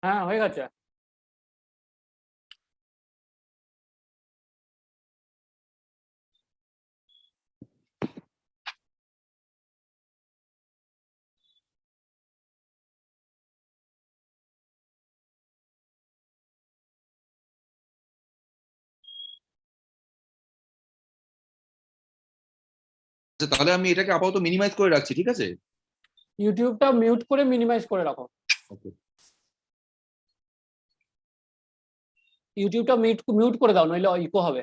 হ্যাঁ হয়ে গেছে। তাহলে আমি এটাকে আপাতত মিনিমাইজ করে রাখছি, ঠিক আছে? ইউটিউবটা মিউট করে মিনিমাইজ করে রাখো। ওকে। ইউটিউবটা মিউট করে দাও, নইলে ইকো হবে।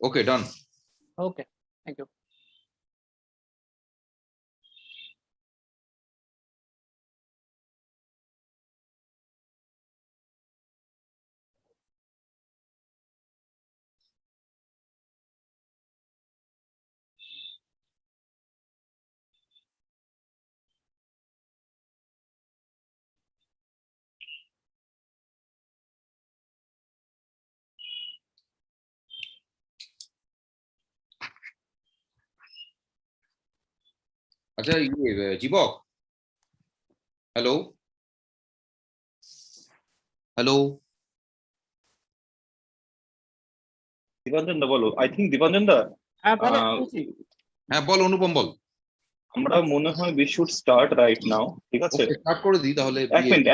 ওকে, ডান। ওকে, থ্যাংক ইউ। আচ্ছা, জীবক, হ্যালো হ্যালো। দীপাঞ্জন দা বলো। আই থিঙ্ক দীপাঞ্জন দা, হ্যাঁ তাহলে বলছি। হ্যাঁ বল অনুপম, বল। আমরা মনে হয় we should start right now, ঠিক আছে? স্টার্ট করে দিই তাহলে।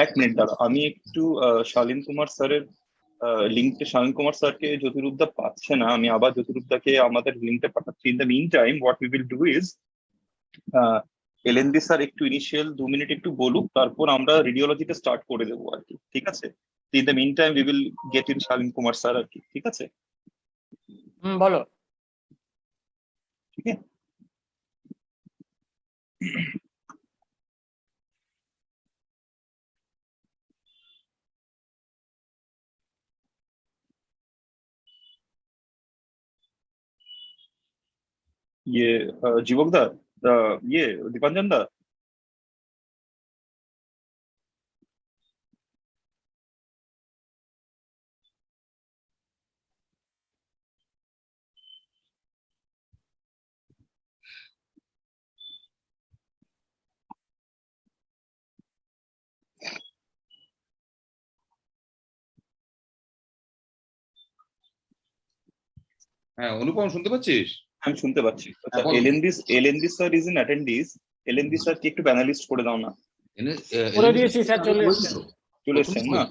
এক মিনিট দাঁড়া, আমি একটু শালীন কুমার স্যারের লিঙ্কটা, শালীন কুমার স্যারকে জ্যোতিরূপদা পাচ্ছে না, আমি আবার জ্যোতিরূপদাকে আমাদের লিঙ্কটা পাঠাচ্ছি। In the meantime what we will do is, L N D sir একটু ইনিশিয়াল 2 মিনিট একটু বলুক, তারপর আমরা রেডিওলজিতে স্টার্ট করে দেবো আর কি, ঠিক আছে? In the meantime we will get in Shalin Kumar sir আর কি, ঠিক আছে? বলো। ঠিক আছে। ইয়ে জীবক দা, ইয়ে দীপাঞ্জন দা, হ্যাঁ অনুপম, শুনতে পাচ্ছিস? আমি শুনতে পাচ্ছি। আচ্ছা, বল। এলএনডি স্যার ইজ ইন অ্যাটেন্ডিস। এলএনডি স্যার কি একটু প্যানেলিস্ট করে দাও না? করে দিয়েছি স্যার, চলে এসেছে। চলে এসছেন না?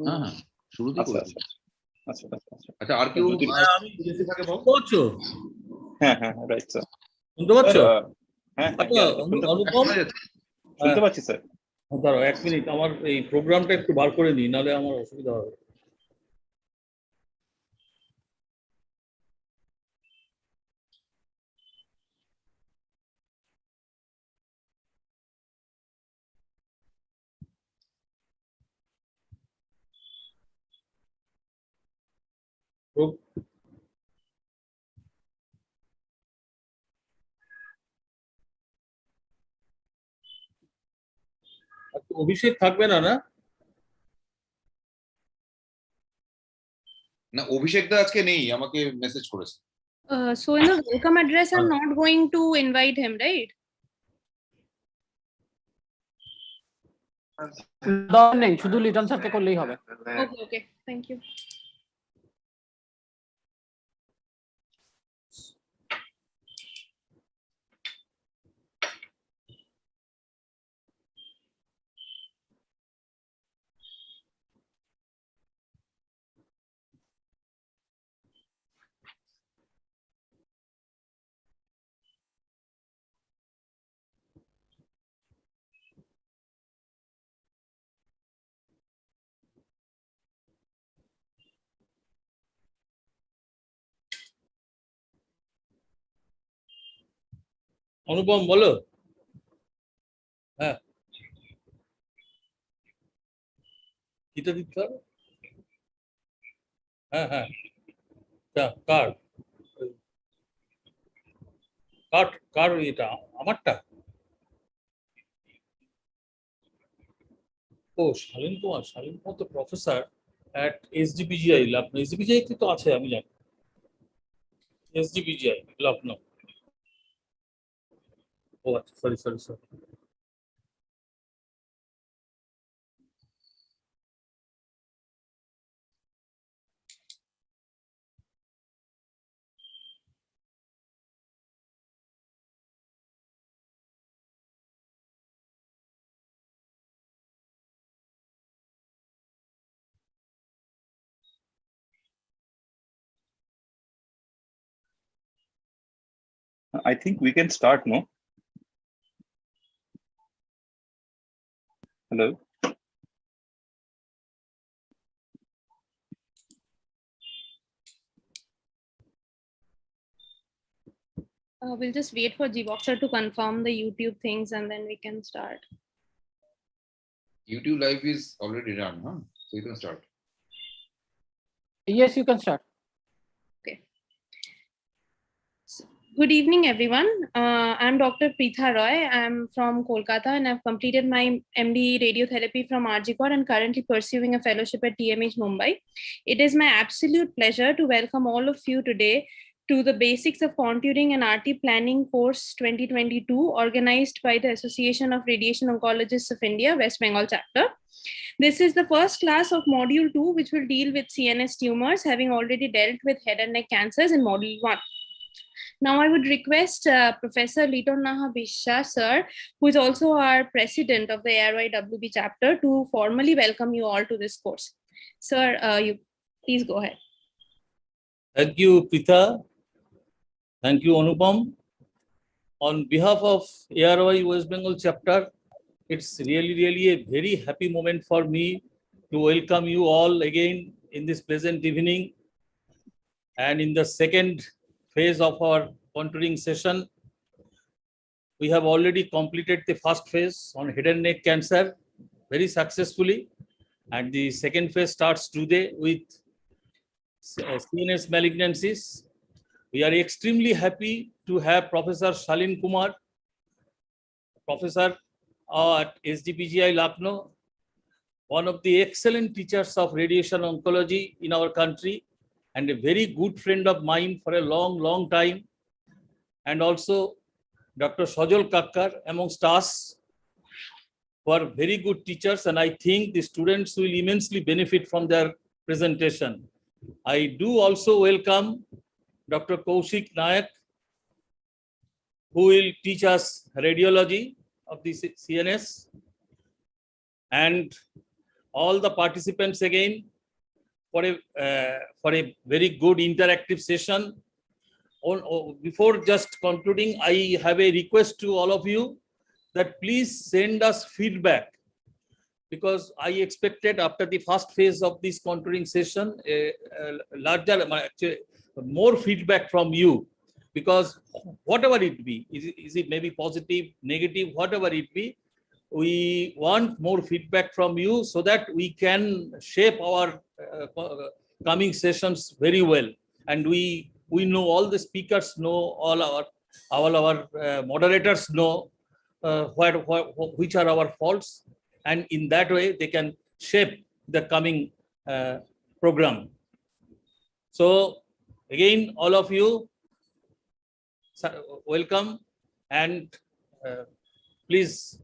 হ্যাঁ হ্যাঁ, শুরুতেই আচ্ছা করেছি। আচ্ছা আচ্ছা আচ্ছা আচ্ছা। আচ্ছা, আর কেউ জ্যোতির- বলছো হ্যাঁ হ্যাঁ রাইট স্যার। শুনতে পাচ্ছ? হ্যাঁ আচ্ছা, অনুপম, শুনতে পাচ্ছি স্যার। দাঁড়াও 1 মিনিট, আমার এই প্রোগ্রামটা একটু বার করে নিই, নাহলে আমার অসুবিধা হবে। অভিষেক থাকবে না? না, না, অভিষেক দা আজকে নেই, আমাকে মেসেজ করেছে। So in the welcome address, I'm not going to invite him, right? দরকার নেই, শুধু লিটন স্যারকে করলেই হবে। Okay, okay. Thank you. অনুপম বলো। হ্যাঁ, কিটা দিতে হবে? হ্যাঁ হ্যাঁ, কার কার কার এটা আমারটা? ও শালীন কুমার তো প্রফেসর অ্যাট এসডিপিজিআই ল্যাব। এসডিপিজিআই তো আছে, আমি জানি। SGPGI, Lucknow. Oh, sorry. I think we can start, no? Hello? We'll just wait for Gboxer to confirm the YouTube things and then we can start. YouTube live is already run, huh? So you can start. Yes, you can start. Okay. So, good evening, everyone. I'm Dr. Preetha Roy. I'm from Kolkata and I've completed my MD Radiotherapy from RGCOR and currently pursuing a fellowship at TMH Mumbai. It is my absolute pleasure to welcome all of you today to the Basics of Contouring and RT Planning course 2022, organized by the Association of Radiation Oncologists of India, West Bengal chapter. This is the first class of Module 2, which will deal with CNS tumors, having already dealt with head and neck cancers in Module 1. Now, I would request Professor Liton Naha Bisha, sir, who is also our president of the AROI WB chapter, to formally welcome you all to this course. Sir, you please go ahead. Thank you, Preetha. Thank you, Anupam. On behalf of AROI West Bengal chapter, it's really a very happy moment for me to welcome you all again in this pleasant evening. And in the second phase of our contouring session, we have already completed the first phase on head and neck cancer very successfully. And the second phase starts today with CNS malignancies. We are extremely happy to have Professor Shalin Kumar, professor at SDPGI Lucknow, one of the excellent teachers of radiation oncology in our country and a very good friend of mine for a long time. And also Dr. Sajal Kakkar amongst us, who are very good teachers, and I think the students will immensely benefit from their presentation. I do also welcome Dr. Kaushik Nayak, who will teach us radiology of the CNS, and all the participants again for a very good interactive session. Before just concluding, I have a request to all of you that please send us feedback, because I expected after the first phase of this contouring session more feedback from you, because whatever it be, is it maybe positive, negative, whatever it be, we want more feedback from you so that we can shape our coming sessions very well. And we know, all the speakers know, all our moderators know which are our faults, and in that way they can shape the coming program. So again, all of you, welcome, and please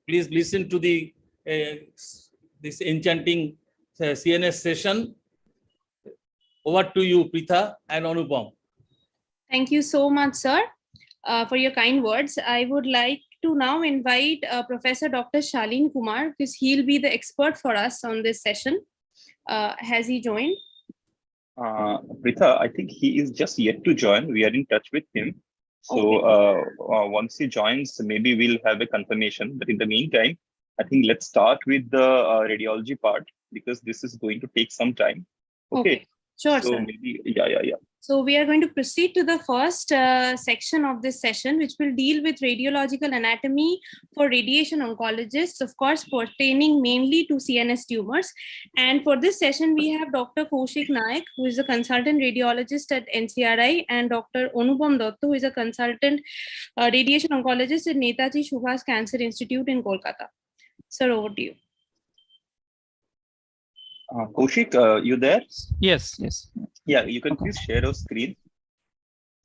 listen to the this enchanting CNS session. Over to you, Preetha and Anupam. Thank you so much, sir, for your kind words. I would like to now invite Professor Dr. Shalin Kumar, because he'll be the expert for us on this session. Has he joined? Preetha, I think he is just yet to join. We are in touch with him. So Okay. Once he joins, maybe we'll have a confirmation. But in the meantime, I think let's start with the radiology part, because this is going to take some time. Okay. Sure, so sir. Maybe, yeah. So we are going to proceed to the first section of this session, which will deal with radiological anatomy for radiation oncologists, of course, pertaining mainly to CNS tumors. And for this session, we have Dr. Kaushik Nayak, who is a consultant radiologist at NCRI, and Dr. Anupam Dutta, who is a consultant radiation oncologist at Netaji Subhas Cancer Institute in Kolkata. Sir, over to you. Kaushik, you there? Yes. Yeah, you can please share your screen.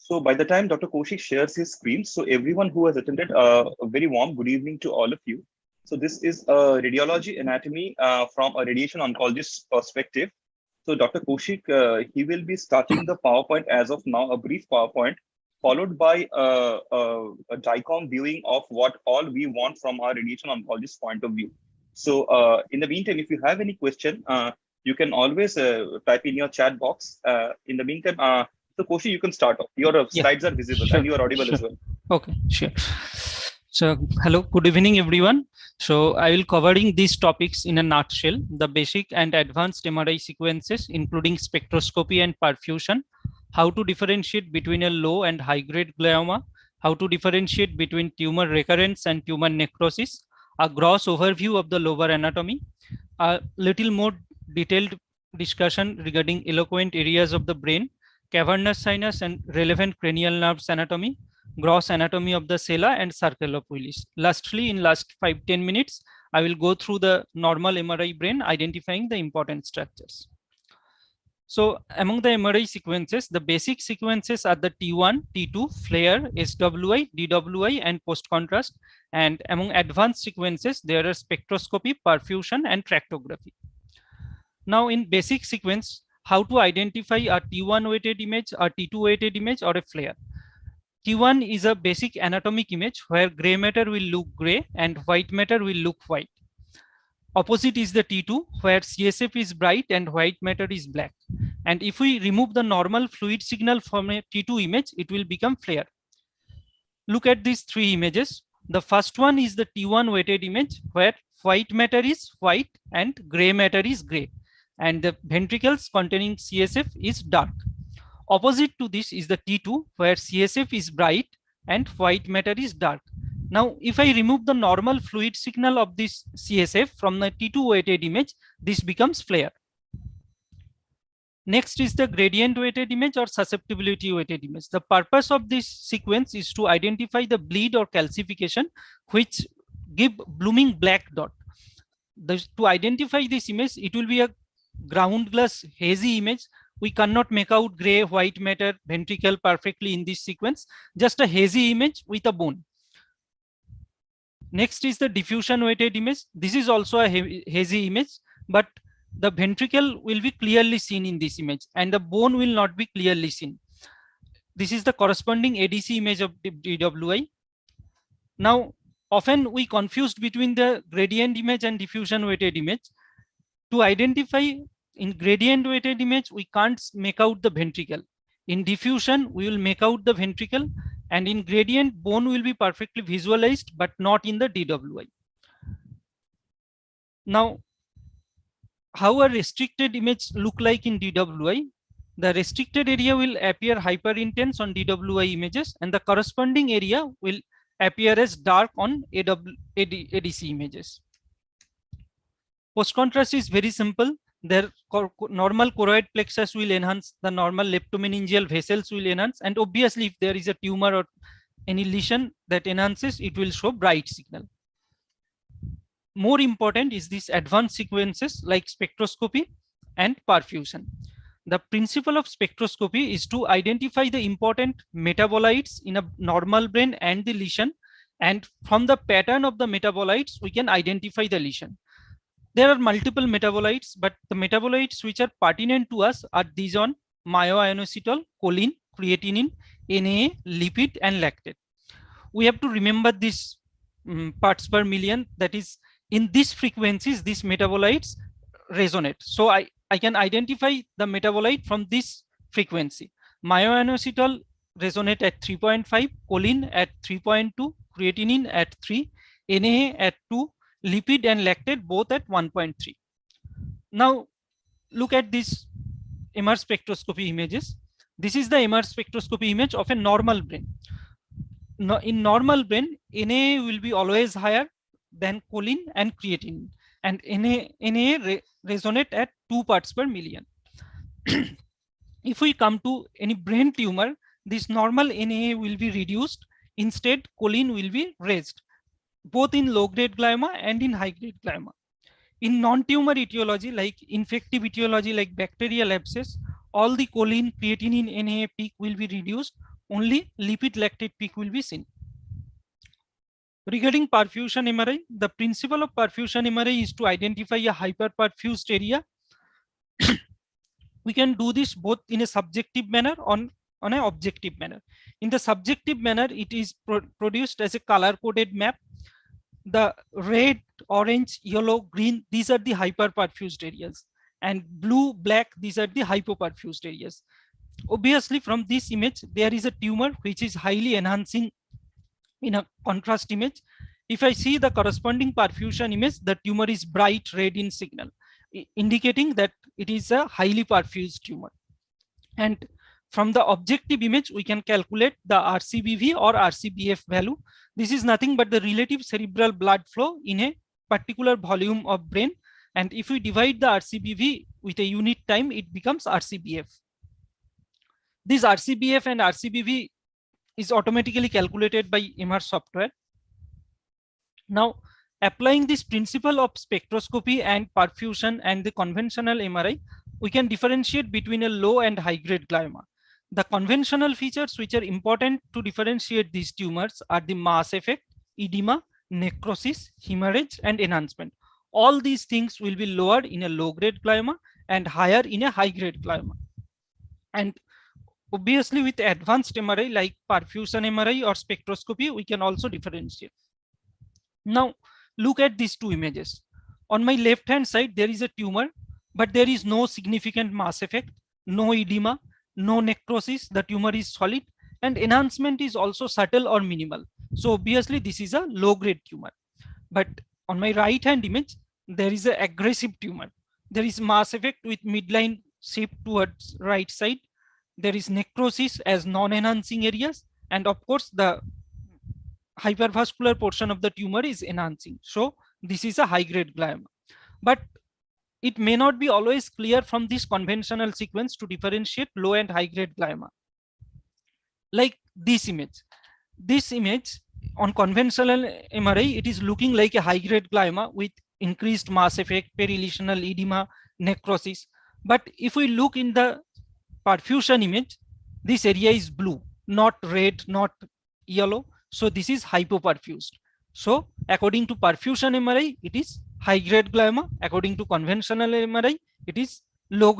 So by the time Dr. Kaushik shares his screen, so everyone who has attended, a very warm good evening to all of you. So this is a radiology anatomy from a radiation oncologist perspective. So Dr. Kaushik, he will be starting the PowerPoint as of now, a brief PowerPoint, followed by a DICOM viewing of what all we want from our radiation oncologist point of view. So in the meantime, if you have any question, you can always type in your chat box. In the meantime, so Kaushik, you can start off. Your slides are visible and you are audible as well. Okay, sure. So hello, good evening, everyone. So I will covering these topics in a nutshell: the basic and advanced MRI sequences, including spectroscopy and perfusion, how to differentiate between a low and high grade glioma, how to differentiate between tumor recurrence and tumor necrosis, a gross overview of the lobar anatomy, a little more detailed discussion regarding eloquent areas of the brain, cavernous sinus and relevant cranial nerves anatomy, gross anatomy of the sella and circle of Willis. Lastly, in last 5-10 minutes, I will go through the normal MRI brain, identifying the important structures. So among the MRI sequences, the basic sequences are the T1, T2, FLAIR, SWI, DWI, and post-contrast. And among advanced sequences, there are spectroscopy, perfusion, and tractography. Now in basic sequence, how to identify a T1 weighted image, a T2 weighted image, or a FLAIR. T1 is a basic anatomic image where gray matter will look gray and white matter will look white. Opposite is the T2 where CSF is bright and white matter is black. And if we remove the normal fluid signal from a T2 image, it will become FLAIR. Look at these three images. The first one is the T1 weighted image where white matter is white and gray matter is gray. And the ventricles containing CSF is dark. Opposite to this is the T2 where CSF is bright and white matter is dark. Now, if I remove the normal fluid signal of this CSF from the T2 weighted image, this becomes FLAIR. Next is the gradient weighted image or susceptibility weighted image. The purpose of this sequence is to identify the bleed or calcification which give blooming black dot. To identify this image, it will be a ground glass hazy image. We cannot make out gray, white matter, ventricle perfectly in this sequence, just a hazy image with a bone. Next is the diffusion weighted image. This is also a hazy image, but the ventricle will be clearly seen in this image and the bone will not be clearly seen. This is the corresponding ADC image of DWI. Now, often we confused between the gradient image and diffusion weighted image. To identify in gradient weighted image, we can't make out the ventricle. In diffusion, we will make out the ventricle, and in gradient, bone will be perfectly visualized, but not in the DWI. Now, how a restricted image look like in DWI? The restricted area will appear hyper intense on DWI images, and the corresponding area will appear as dark on ADC images. Post contrast is very simple. Their normal choroid plexus will enhance, the normal leptomeningeal vessels will enhance, and obviously if there is a tumor or any lesion that enhances, it will show bright signal. More important is these advanced sequences like spectroscopy and perfusion. The principle of spectroscopy is to identify the important metabolites in a normal brain and the lesion, and from the pattern of the metabolites, we can identify the lesion. There are multiple metabolites, but the metabolites which are pertinent to us are these on myoinositol, choline, creatinine, Na, lipid, and lactate. We have to remember these parts per million, that is in these frequencies, these metabolites resonate. So I can identify the metabolite from this frequency. Myoinositol resonate at 3.5, choline at 3.2, creatinine at 3, Na at 2, lipid and lactate both at 1.3. Now look at these MR spectroscopy images. This is the MR spectroscopy image of a normal brain. In normal brain, Na will be always higher than choline and creatinine, and Na resonate at 2 parts per million. If we come to any brain tumor, this normal Na will be reduced. Instead, choline will be raised, both in low-grade glioma and in high-grade glioma. In non-tumor etiology, like infective etiology, like bacterial abscess, all the choline, creatinine, Na peak will be reduced. only lipid lactate peak will be seen. Regarding perfusion MRI, the principle of perfusion MRI is to identify a hyperperfused area. We can do this both in a subjective manner on an objective manner. In the subjective manner, it is produced as a color-coded map. The red, orange, yellow, green, these are the hyperperfused areas, and blue, black, these are the hypoperfused areas. Obviously, from this image, there is a tumor which is highly enhancing in a contrast image. If I see the corresponding perfusion image, the tumor is bright red in signal, indicating that it is a highly perfused tumor. And from the objective image, we can calculate the RCBV or RCBF value. This is nothing but the relative cerebral blood flow in a particular volume of brain. And if we divide the RCBV with a unit time, it becomes RCBF. This RCBF and RCBV is automatically calculated by MR software. Now, applying this principle of spectroscopy and perfusion and the conventional MRI, we can differentiate between a low and high grade glioma. The conventional features which are important to differentiate these tumors are the mass effect, edema, necrosis, hemorrhage, and enhancement. All these things will be lower in a low grade glioma and higher in a high grade glioma. And obviously, with advanced MRI like perfusion MRI or spectroscopy, we can also differentiate. Now, look at these two images. On my left hand side, there is a tumor, but there is no significant mass effect, no edema, no necrosis. The tumor is solid, and enhancement is also subtle or minimal. So obviously, this is a low grade tumor. But on my right hand image, there is an aggressive tumor. There is mass effect with midline shift towards right side. There is necrosis as non-enhancing areas, and of course the hypervascular portion of the tumor is enhancing. So this is a high grade glioma. But it may not be always clear from this conventional sequence to differentiate low and high grade glioma. Like this image. This image on conventional MRI, it is looking like a high grade glioma with increased mass effect, perilesional edema, necrosis. But if we look in the perfusion image, this area is blue, not red, not yellow. So this is hypoperfused. So according to perfusion MRI, it is high grade glioma. According to conventional MRI, it is low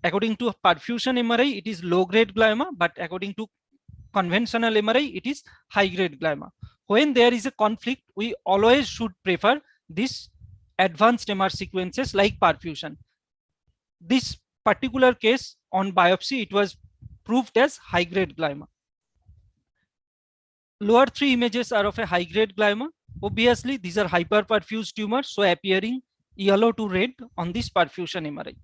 according to perfusion MRI, it is low grade glioma, but according to conventional MRI, it is high grade glioma. When there is a conflict, we always should prefer this advanced MR sequences like perfusion. This particular case on biopsy, it was proved as high grade glioma. Lower three images are of a high grade glioma. Obviously, these are hyperperfused tumors, so appearing yellow to red on this perfusion MRI.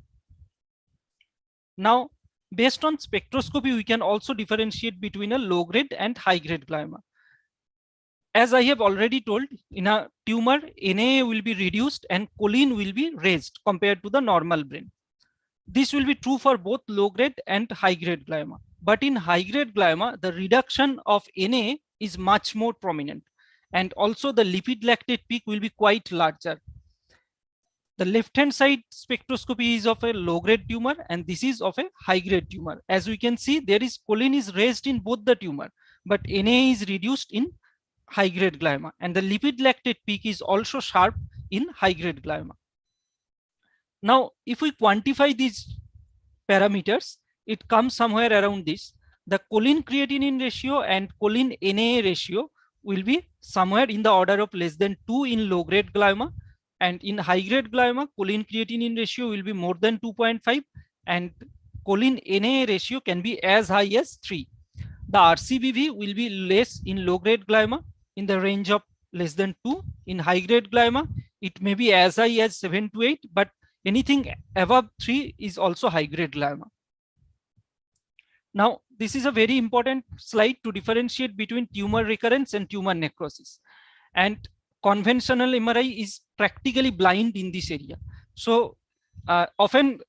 Now, based on spectroscopy, we can also differentiate between a low grade and high grade glioma. As I have already told, in a tumor, Na will be reduced and choline will be raised compared to the normal brain. This will be true for both low grade and high grade glioma. But in high grade glioma, the reduction of Na is much more prominent. And also the lipid lactate peak will be quite larger. The left-hand side spectroscopy is of a low-grade tumor, and this is of a high-grade tumor. As we can see, there is choline is raised in both the tumor, but Na is reduced in high-grade glioma, and the lipid lactate peak is also sharp in high-grade glioma. Now, if we quantify these parameters, it comes somewhere around this. The choline creatinine ratio and choline Na ratio will be somewhere in the order of less than 2 in low-grade glioma. And in high-grade glioma, choline creatinine ratio will be more than 2.5, and choline Na ratio can be as high as 3. The RCBV will be less in low-grade glioma in the range of less than 2. In high-grade glioma, it may be as high as 7 to 8, but anything above 3 is also high-grade glioma. Now, this is a very important slide to differentiate between tumor recurrence and tumor necrosis. And conventional MRI is practically blind in this area. So often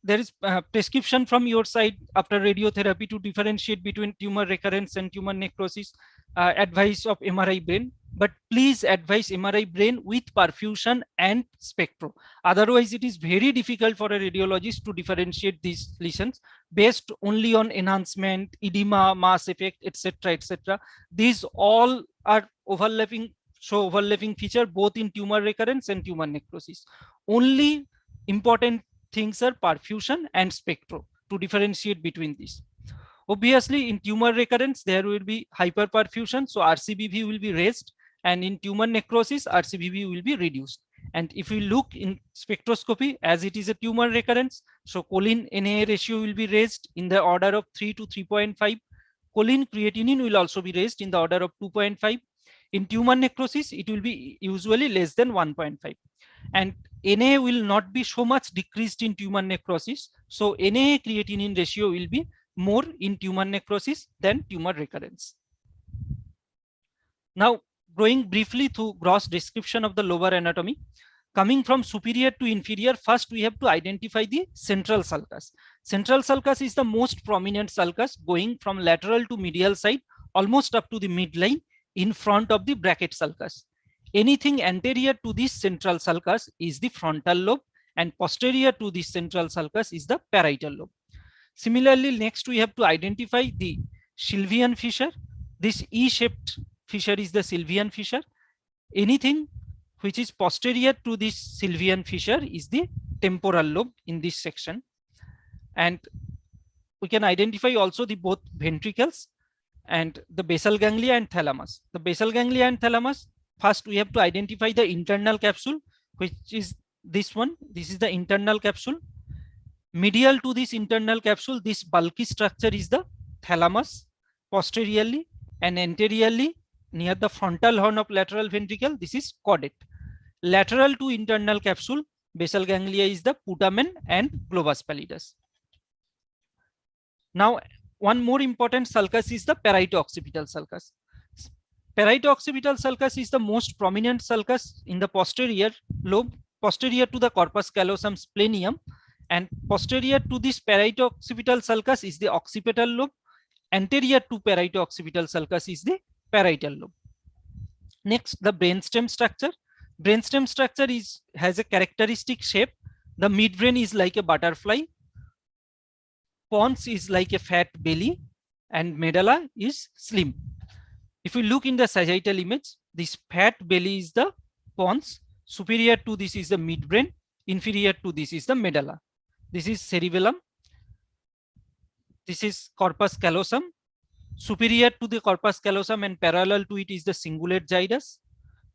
there is prescription from your side after radiotherapy to differentiate between tumor recurrence and tumor necrosis, advice of MRI brain. But please advise MRI brain with perfusion and spectro. Otherwise, it is very difficult for a radiologist to differentiate these lesions based only on enhancement, edema, mass effect, etc., etc. These all are overlapping, show overlapping feature both in tumor recurrence and tumor necrosis. Only important things are perfusion and spectro to differentiate between these. Obviously, in tumor recurrence, there will be hyperperfusion, so RCBV will be raised, and in tumor necrosis, RCBV will be reduced. And if we look in spectroscopy, as it is a tumor recurrence, so choline NA ratio will be raised in the order of 3 to 3.5. Choline creatinine will also be raised in the order of 2.5. In tumor necrosis, it will be usually less than 1.5. And NA will not be so much decreased in tumor necrosis. So NA creatinine ratio will be more in tumor necrosis than tumor recurrence. Now, going briefly through gross description of the lobar anatomy. Coming from superior to inferior, first we have to identify the central sulcus. Central sulcus is the most prominent sulcus going from lateral to medial side, almost up to the midline in front of the bracket sulcus. Anything anterior to this central sulcus is the frontal lobe, and posterior to this central sulcus is the parietal lobe. Similarly, next we have to identify the Sylvian fissure. This E-shaped fissure is the Sylvian fissure. Anything which is posterior to this Sylvian fissure is the temporal lobe in this section. And we can identify also the both ventricles and the basal ganglia and thalamus. The basal ganglia and thalamus, first we have to identify the internal capsule, which is this one. This is the internal capsule. Medial to this internal capsule, this bulky structure is the thalamus posteriorly, and anteriorly near the frontal horn of lateral ventricle, this is caudate. Lateral to internal capsule, basal ganglia is the putamen and globus pallidus. Now, one more important sulcus is the parieto-occipital sulcus. Parieto-occipital sulcus is the most prominent sulcus in the posterior lobe, posterior to the corpus callosum splenium, and posterior to this parieto-occipital sulcus is the occipital lobe. Anterior to parieto-occipital sulcus is the parietal lobe. Next, the brainstem structure. Brainstem structure has a characteristic shape. The midbrain is like a butterfly. Pons is like a fat belly, and medulla is slim. If we look in the sagittal image, this fat belly is the pons. Superior to this is the midbrain. Inferior to this is the medulla. This is cerebellum. This is corpus callosum. Superior to the corpus callosum and parallel to it is the cingulate gyrus.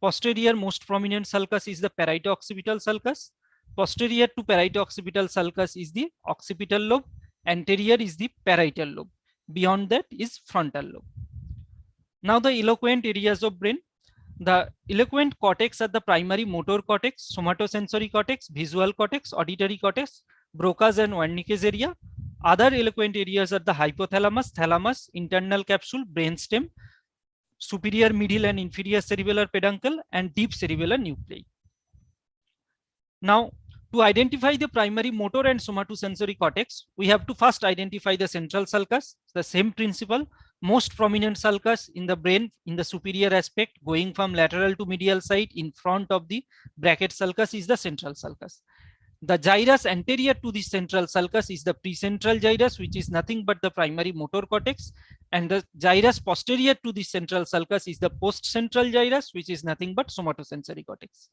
Posterior most prominent sulcus is the parieto-occipital sulcus. Posterior to parieto-occipital sulcus is the occipital lobe. Anterior is the parietal lobe. Beyond that is frontal lobe. Now the eloquent areas of brain. The eloquent cortex are the primary motor cortex, somatosensory cortex, visual cortex, auditory cortex, Broca's and Wernicke's area. Other eloquent areas are the hypothalamus, thalamus, internal capsule, brainstem, superior, middle, and inferior cerebellar peduncle, and deep cerebellar nuclei. Now, to identify the primary motor and somatosensory cortex, we have to first identify the central sulcus. The same principle. Most prominent sulcus in the brain in the superior aspect, going from lateral to medial side in front of the bracket sulcus, is the central sulcus. The gyrus anterior to the central sulcus is the precentral gyrus, which is nothing but the primary motor cortex, and the gyrus posterior to the central sulcus is the postcentral gyrus, which is nothing but somatosensory cortex.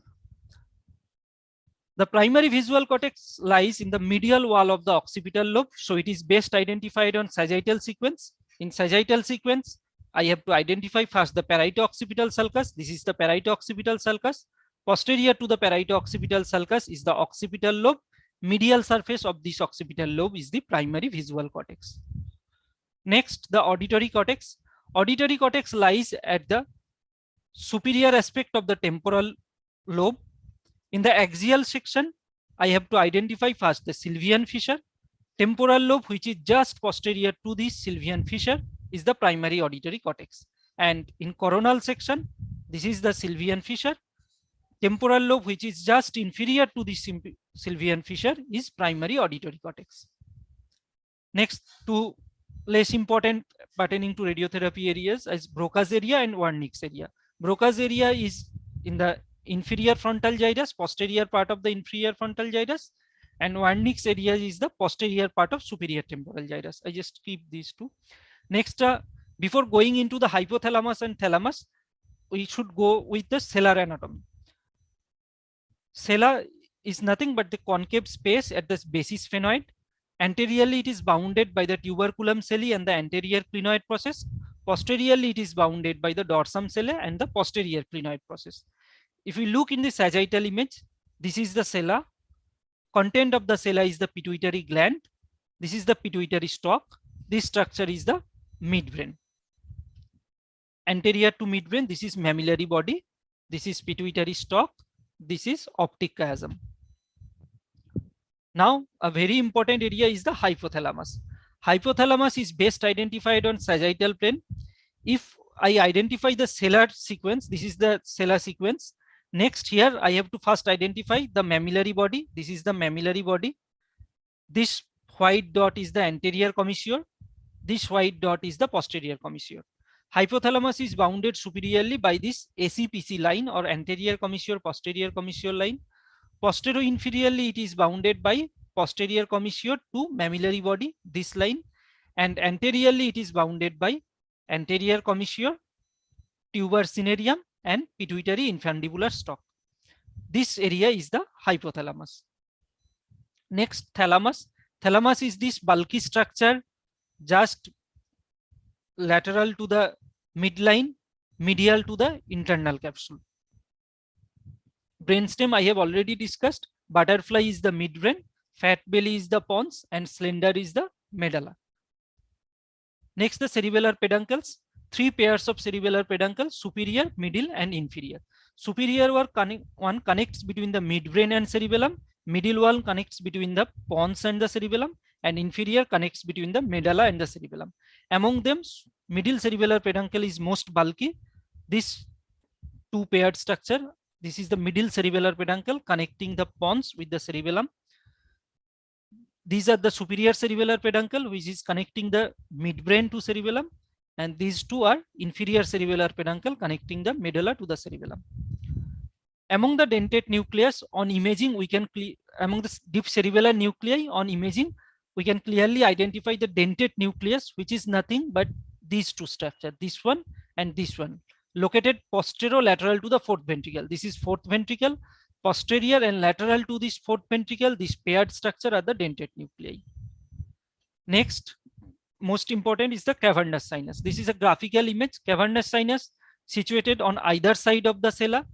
The primary visual cortex lies in the medial wall of the occipital lobe, so it is best identified on sagittal sequence. In sagittal sequence, I have to identify first the parieto-occipital sulcus. This is the parieto-occipital sulcus. Posterior to the parieto-occipital sulcus is the occipital lobe. Medial surface of this occipital lobe is the primary visual cortex. Next, the auditory cortex. Auditory cortex lies at the superior aspect of the temporal lobe. In the axial section, I have to identify first the Sylvian fissure. Temporal lobe, which is just posterior to this Sylvian fissure, is the primary auditory cortex. And in coronal section, this is the Sylvian fissure. Temporal lobe, which is just inferior to the Sylvian fissure, is primary auditory cortex. Next, two less important pertaining to radiotherapy areas is Broca's area and Wernicke's area. Broca's area is in the inferior frontal gyrus, posterior part of the inferior frontal gyrus, and Wernicke's area is the posterior part of superior temporal gyrus. I just keep these two. Next, before going into the hypothalamus and thalamus, we should go with the cellar anatomy. Cella is nothing but the concave space at the basis sphenoid. Anteriorly, it is bounded by the tuberculum celli and the anterior clinoid process. Posteriorly, it is bounded by the dorsum cella and the posterior clinoid process. If we look in the sagittal image, this is the cella. Content of the cella is the pituitary gland. This is the pituitary stalk. This structure is the midbrain. Anterior to midbrain, this is mammillary body. This is pituitary stalk. This is optic chiasm. Now, a very important area is the hypothalamus. Hypothalamus is best identified on sagittal plane. If I identify the cellar sequence, this is the cellar sequence. Next, here I have to first identify the mammillary body. This is the mammillary body. This white dot is the anterior commissure. This white dot is the posterior commissure. Hypothalamus is bounded superiorly by this ACPC line, or anterior commissure posterior commissure line. Posterior inferiorly, it is bounded by posterior commissure to mammillary body, this line, and anteriorly it is bounded by anterior commissure, tuber cinereum, and pituitary infundibular stalk. This area is the hypothalamus. Next, thalamus. Thalamus is this bulky structure just lateral to the midline, medial to the internal capsule. Brainstem I have already discussed. Butterfly is the midbrain, fat belly is the pons, and slender is the medulla. Next, the cerebellar peduncles. 3 pairs of cerebellar peduncles: superior, middle, and inferior. Superior one connects between the midbrain and cerebellum. Middle one connects between the pons and the cerebellum, and inferior connects between the medulla and the cerebellum. Among them, middle cerebellar peduncle is most bulky. This 2 paired structure, this is the middle cerebellar peduncle connecting the pons with the cerebellum. These are the superior cerebellar peduncle, which is connecting the midbrain to cerebellum, and these 2 are inferior cerebellar peduncle connecting the medulla to the cerebellum. Among the dentate nucleus on imaging, we can among the deep cerebellar nuclei on imaging, we can clearly identify the dentate nucleus, which is nothing but these 2 structures, this one and this one, located posterolateral to the 4th ventricle. This is 4th ventricle. Posterior and lateral to this 4th ventricle, this paired structure are the dentate nuclei. Next, most important is the cavernous sinus. This is a graphical image. Cavernous sinus situated on either side of the cella.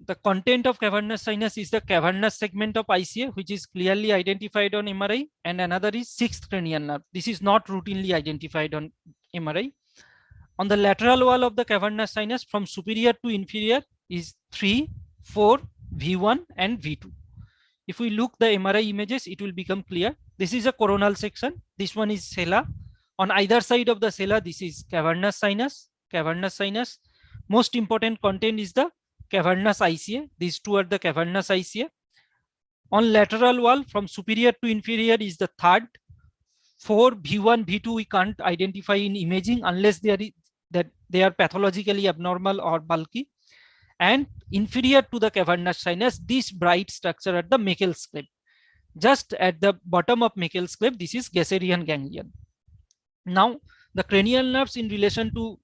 The content of cavernous sinus is the cavernous segment of ICA, which is clearly identified on MRI, and another is 6th cranial nerve. This is not routinely identified on MRI. On the lateral wall of the cavernous sinus, from superior to inferior, is 3, 4, V1 and V2. If we look the MRI images, it will become clear. This is a coronal section. This one is cella. On either side of the cella, this is cavernous sinus. Cavernous sinus. Most important content is the cavernous ICA. These 2 are the cavernous ICA. On lateral wall, from superior to inferior, is the 3rd. 4, V1, V2 we can't identify in imaging unless they are pathologically abnormal or bulky. And inferior to the cavernous sinus, this bright structure at the Meckel's cleft. Just at the bottom of Meckel's cleft, this is Gasserian ganglion. Now, the cranial nerves in relation to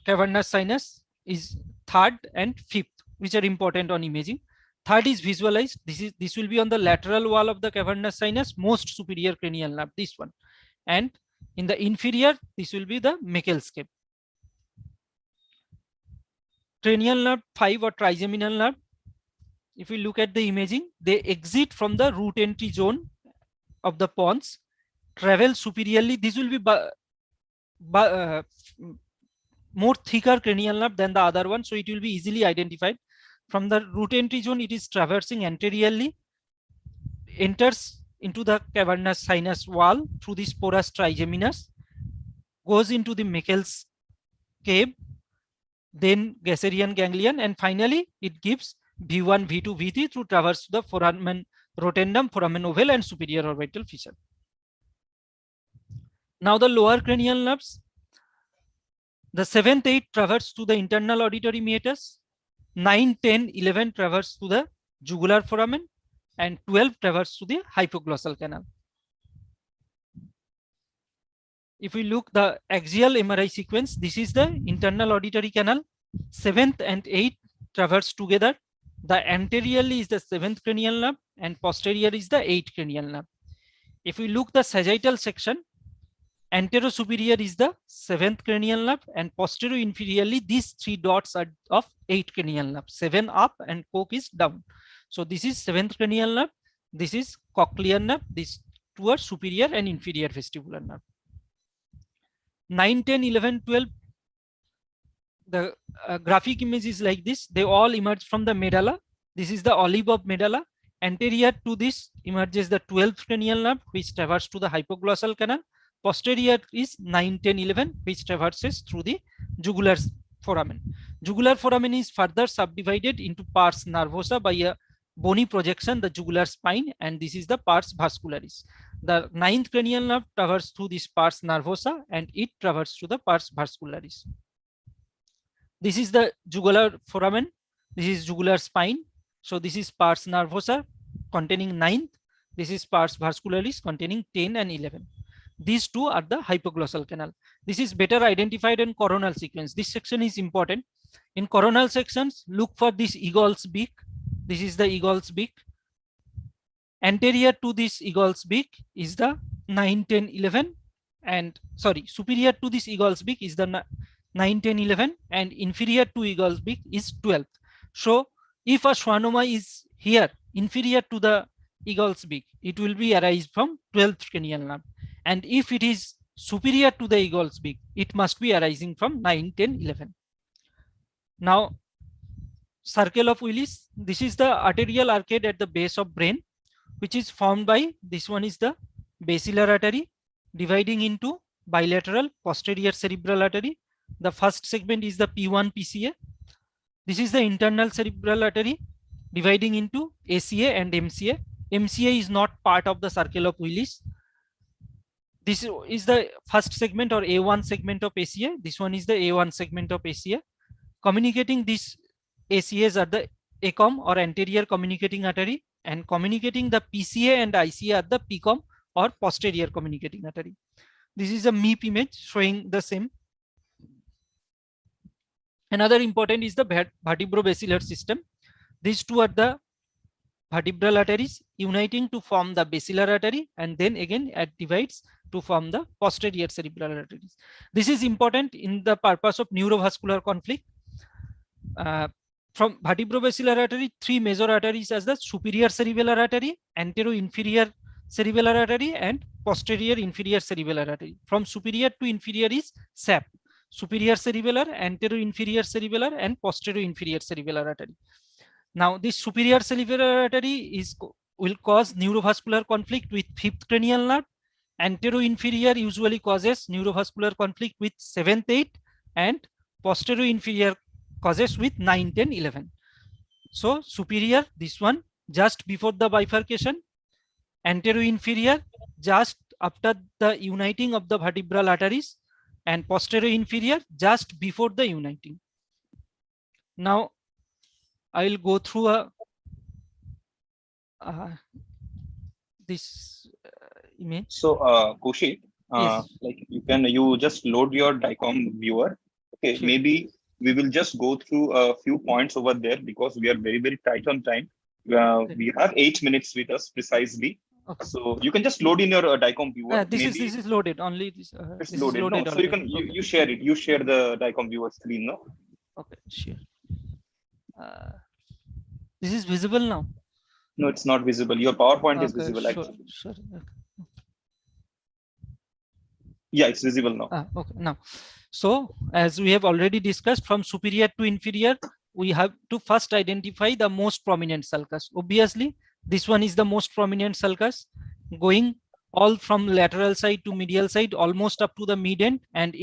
cavernous sinus is 3rd and 5th, which are important on imaging. 3rd is visualized. This will be on the lateral wall of the cavernous sinus, most superior cranial nerve, this one. And in the inferior, this will be the Meckel's cleft. Cranial nerve 5 or trigeminal nerve, if we look at the imaging, they exit from the root entry zone of the pons, travel superiorly. This will be more thicker cranial nerve than the other one, so it will be easily identified. From the root entry zone, it is traversing anteriorly, enters into the cavernous sinus wall through this porous trigeminus, goes into the Meckel's cave, then Gasserian ganglion, and finally it gives V1, V2, V3 through traverse to the foramen rotundum, foramen ovale, and superior orbital fissure. Now the lower cranial nerves. The 7th, 8th traverse to the internal auditory meatus, 9, 10, 11 traverse to the jugular foramen, and 12 traverse to the hypoglossal canal. If we look the axial MRI sequence, this is the internal auditory canal. 7th and 8th traverse together. The anteriorly is the 7th cranial nerve and posterior is the 8th cranial nerve. If we look the sagittal section, antero-superior is the 7th cranial nerve and posterior-inferiorly these 3 dots are of 8th cranial nerve. 7 up and coke is down. So this is 7th cranial nerve. This is cochlear nerve. These two are superior and inferior vestibular nerve. 9, 10, 11, 12. The graphic image is like this. They all emerge from the medulla. This is the olive of medulla. Anterior to this emerges the 12th cranial nerve, which traverses to the hypoglossal canal. Posterior is 9, 10, 11, which traverses through the jugular foramen. Jugular foramen is further subdivided into pars nervosa by a bony projection, the jugular spine, and this is the pars vascularis. The 9th cranial nerve traverses through this pars nervosa and it traverses to the pars vascularis. This is the jugular foramen. This is jugular spine. So this is pars nervosa containing 9th. This is pars vascularis containing 10 and 11. These two are the hypoglossal canal. This is better identified in coronal sequence. This section is important. In coronal sections, look for this eagle's beak. This is the eagle's beak. Anterior to this eagle's beak is the 9, 10, 11 and superior to this eagle's beak is the 9, 10, 11 and inferior to eagle's beak is 12th. So if a schwannoma is here inferior to the eagle's beak, it will be arise from 12th cranial nerve. And if it is superior to the eagle's beak, it must be arising from 9, 10, 11. Now, circle of Willis. This is the arterial arcade at the base of brain, which is formed by, this one is the basilar artery dividing into bilateral posterior cerebral artery. The first segment is the P1 PCA. This is the internal cerebral artery dividing into ACA and MCA. MCA is not part of the circle of Willis. This is the first segment or A1 segment of ACA. This one is the A1 segment of ACA. Communicating these ACAs are the ACOM or anterior communicating artery, and communicating the PCA and ICA are the PCOM or posterior communicating artery. This is a MEP image showing the same. Another important is the vertebrobasilar system. These two are the vertebral arteries uniting to form the basilar artery, and then again it divides to form the posterior cerebral arteries. This is important in the purpose of neurovascular conflict. From vertebrobasilar artery, 3 major arteries as the superior cerebellar artery, antero-inferior cerebellar artery, and posterior inferior cerebellar artery. From superior to inferior is SAP, superior cerebellar, antero-inferior cerebellar, and posterior-inferior cerebellar artery. Now, this superior cerebellar artery will cause neurovascular conflict with 5th cranial nerve. Antero-inferior usually causes neurovascular conflict with 7th, 8th, and posterior-inferior causes with 9, 10, 11. So superior, this one just before the bifurcation, antero-inferior just after the uniting of the vertebral arteries, and posterior-inferior just before the uniting. Now I will go through this image. So Kaushik, Yes. like you just load your DICOM viewer. Okay, Sure. maybe we will just go through a few points over there because we are very, very tight on time. We have 8 minutes with us precisely. Okay. So you can just load in your DICOM viewer. This is loaded only. This It's is loaded. loaded No, so you already. can Okay. you share it. You share the DICOM viewer screen, no? Okay, sure. This is visible now. No, it's not visible. Your PowerPoint is Okay, visible sure, actually. sure. Okay. Yeah, it's visible now. Okay, now, so as we have already discussed, from superior to inferior, we have to first identify the most prominent sulcus. Obviously, this one is the most prominent sulcus, going all from lateral side to medial side, almost up to the mid end, and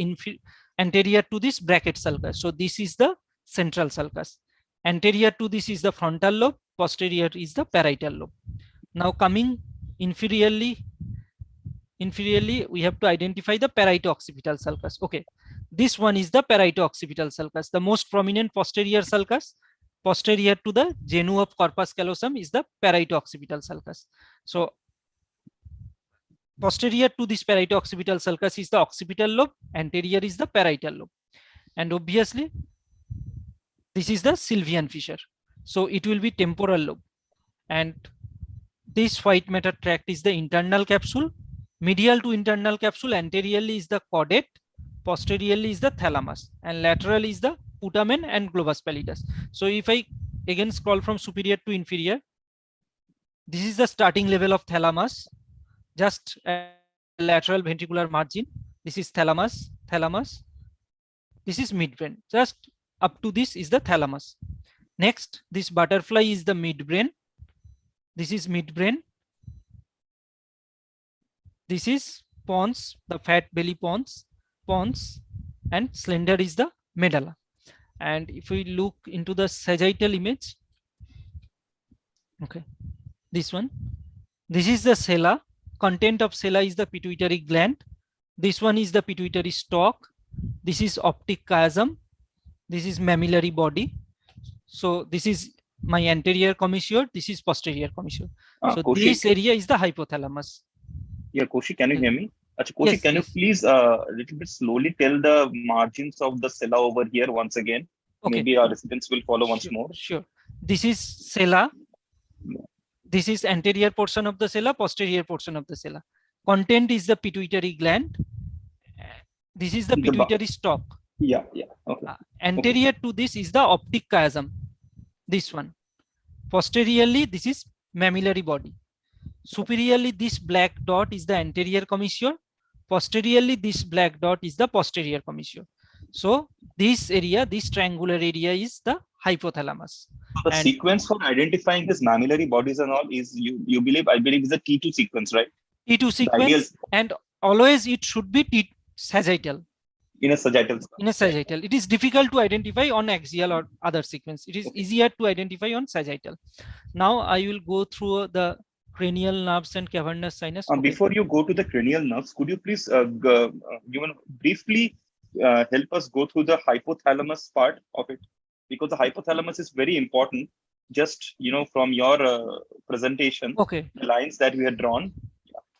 anterior to this bracket sulcus. So this is the central sulcus. Anterior to this is the frontal lobe, posterior is the parietal lobe. Now coming inferiorly, we have to identify the parieto-occipital sulcus. Okay, This one is the parieto-occipital sulcus, the most prominent posterior sulcus. Posterior to the genu of corpus callosum is the parieto-occipital sulcus. So posterior to this parieto-occipital sulcus is the occipital lobe, anterior is the parietal lobe. And obviously, this is the Sylvian fissure. So it will be temporal lobe. And this white matter tract is the internal capsule. Medial to internal capsule, anteriorly is the caudate, posteriorly is the thalamus, and laterally is the putamen and globus pallidus. So if I again scroll from superior to inferior, this is the starting level of thalamus, just lateral ventricular margin. This is thalamus. This is midbrain. Just up to this is the thalamus. Next, this butterfly is the midbrain. This is midbrain. This is pons, the fat belly pons, and slender is the medulla. And if we look into the sagittal image, okay, this one, this is the sella. Content of sella is the pituitary gland. This one is the pituitary stalk. This is optic chiasm. This is mammillary body. So this is my anterior commissure. This is posterior commissure. So Kaushik, this area is the hypothalamus. yeah, Kaushik, can you hear me? Achha, Kaushik, Yes, can yes. you please a little bit slowly tell the margins of the sella over here once again? Okay. Maybe our residents will follow once Sure, more. Sure. This is sella. This is anterior portion of the sella, posterior portion of the sella. Content is the pituitary gland. This is the The pituitary stalk. Yeah, okay. Anterior to this is the optic chiasm. This one. Posteriorly, this is mammillary body. Superiorly, this black dot is the anterior commissure. Posteriorly, this black dot is the posterior commissure. So this area, this triangular area is the hypothalamus. So the And- sequence for identifying these mammillary bodies and all is I believe is a T2 sequence, right? T2 sequence, and always it should be sagittal. In a sagittal. In a sagittal, it is difficult to identify on axial or other sequence. It is easier to identify on sagittal. Now I will go through the cranial nerves and cavernous sinus. Okay. Before you go to the cranial nerves, could you please briefly help us go through the hypothalamus part of it? Because the hypothalamus is very important. Just from your presentation, Okay. the lines that we had drawn.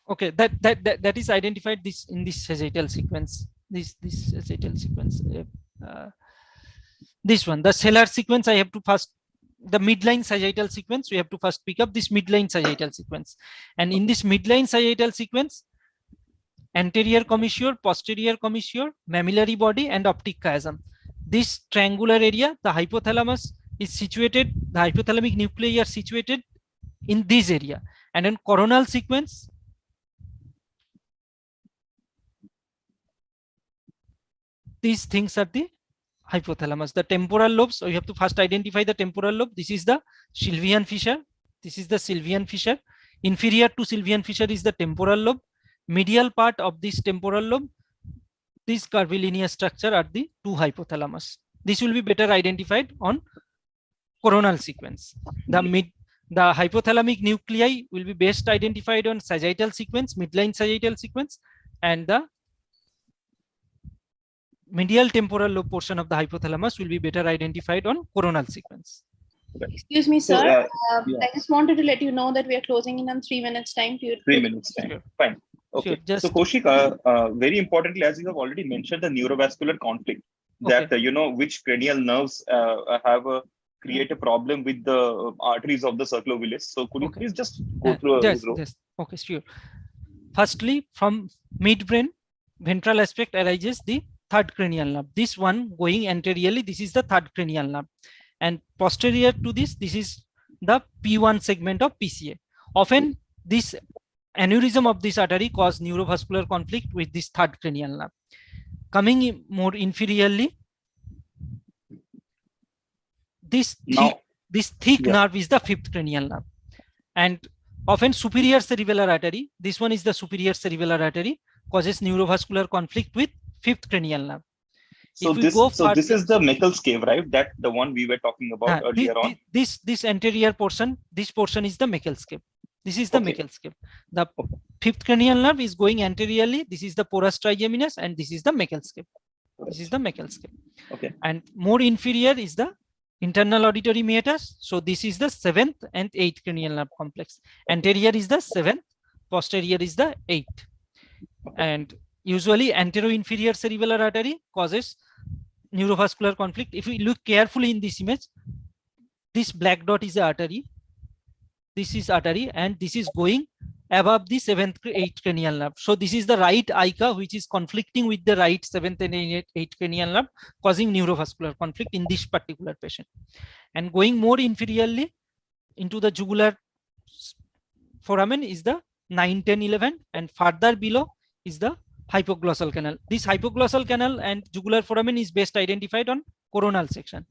Okay, that is identified this in this sagittal sequence. This sagittal sequence. This one, the sellar sequence. I have to first the midline sagittal sequence. We have to first pick up this midline sagittal sequence, and in this midline sagittal sequence, anterior commissure, posterior commissure, mammillary body, and optic chiasm. This triangular area, the hypothalamus, is situated. The hypothalamic nuclei are situated in this area, and in coronal sequence. These things are the hypothalamus. The temporal lobes, so you have to first identify the temporal lobe. This is the Sylvian fissure. This is the Sylvian fissure. Inferior to Sylvian fissure is the temporal lobe. Medial part of this temporal lobe, this curvilinear structure are the two hypothalamus. This will be better identified on coronal sequence. The hypothalamic nuclei will be best identified on sagittal sequence, midline sagittal sequence, and the medial temporal lobe portion of the hypothalamus will be better identified on coronal sequence. Excuse me, So, sir. yeah. I just wanted to let you know that we are closing in on 3 minutes time. 3 minutes time. Sure. Fine. Okay. Sure, just- So Kaushik, very importantly, as you have already mentioned, the neurovascular conflict that which cranial nerves create a problem with the arteries of the circlovillus. So could you Okay. please just go through Yes, row? yes. Okay, sure. Firstly, from midbrain, ventral aspect arises the third cranial nerve. This one going anteriorly, this is the third cranial nerve. And posterior to this, this is the P1 segment of PCA. Often this aneurysm of this artery cause neurovascular conflict with this third cranial nerve. Coming more inferiorly, this thick Yeah. nerve is the fifth cranial nerve. And often superior cerebellar artery, this one is the superior cerebellar artery, causes neurovascular conflict with fifth cranial nerve. So If we this go this is the Meckel's cave, right? That the one we were talking about earlier on. This anterior portion, this portion is the Meckel's cave. This is the Okay. Meckel's cave. The fifth cranial nerve is going anteriorly. This is the porus trigeminus, and this is the Meckel's cave. This is the Meckel scale. Okay. And more inferior is the internal auditory meatus. So this is the 7th and 8th cranial nerve complex. Anterior is the 7th, posterior is the 8th. And usually antero-inferior cerebellar artery causes neurovascular conflict. If we look carefully in this image, this black dot is the artery. This is artery, and this is going above the 7th, 8th cranial nerve. So this is the right ICA, which is conflicting with the right 7th and 8th cranial nerve, causing neurovascular conflict in this particular patient. And going more inferiorly into the jugular foramen is the 9, 10, 11, and further below is the hypoglossal canal. This hypoglossal canal and jugular foramen is best identified on coronal section,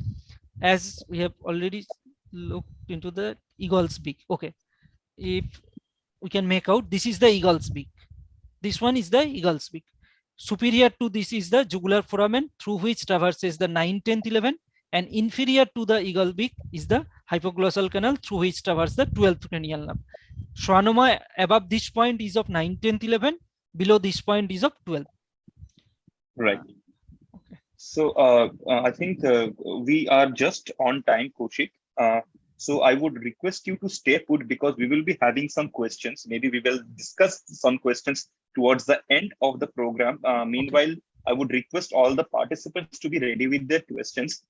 as we have already looked into the eagle's beak. Okay, if we can make out, this is the eagle's beak. This one is the eagle's beak. Superior to this is the jugular foramen, through which traverses the 9, 10, 11, and inferior to the eagle beak is the hypoglossal canal, through which traverses the 12th cranial nerve. Schwannoma above this point is of 9, 10, 11. Below this point is of 12. Right. Okay. So I think we are just on time, Kaushik. So I would request you to stay put, because we will be having some questions. Maybe we will discuss some questions towards the end of the program. Meanwhile, I would request all the participants to be ready with their questions.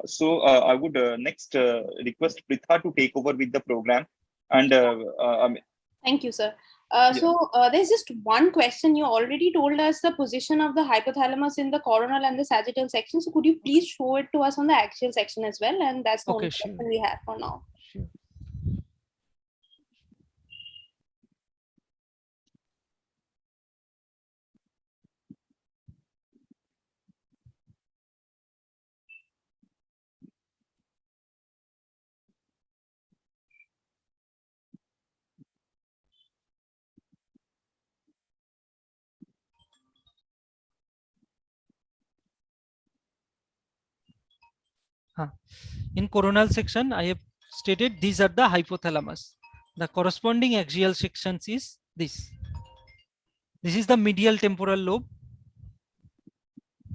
So I would next request Pritha to take over with the program. And Thank you, sir. So there's just one question. You already told us the position of the hypothalamus in the coronal and the sagittal section. So could you please show it to us on the axial section as well? And that's the only question we have for now. Sure. In coronal section, I have stated these are the hypothalamus. The corresponding axial sections is this. This is the medial temporal lobe.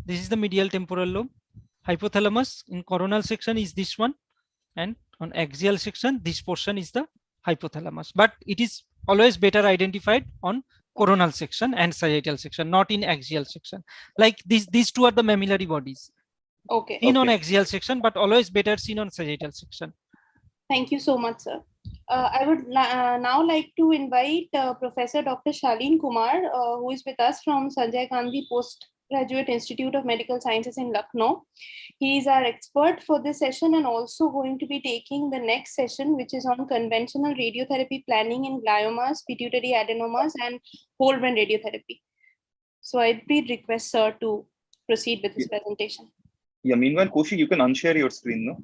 This is the medial temporal lobe. Hypothalamus in coronal section is this one, and on axial section, this portion is the hypothalamus. But it is always better identified on coronal section and sagittal section, not in axial section. Like these two are the mammillary bodies. Okay. Seen on axial section, but always better seen on sagittal section. Thank you so much, sir. I would now like to invite Professor Dr. Shaleen Kumar, who is with us from Sanjay Gandhi Postgraduate Institute of Medical Sciences in Lucknow. He is our expert for this session and also going to be taking the next session, which is on conventional radiotherapy planning in gliomas, pituitary adenomas, and whole brain radiotherapy. So I'd request sir to proceed with his presentation. Yeah, meanwhile, Kaushik, you can unshare your screen, no?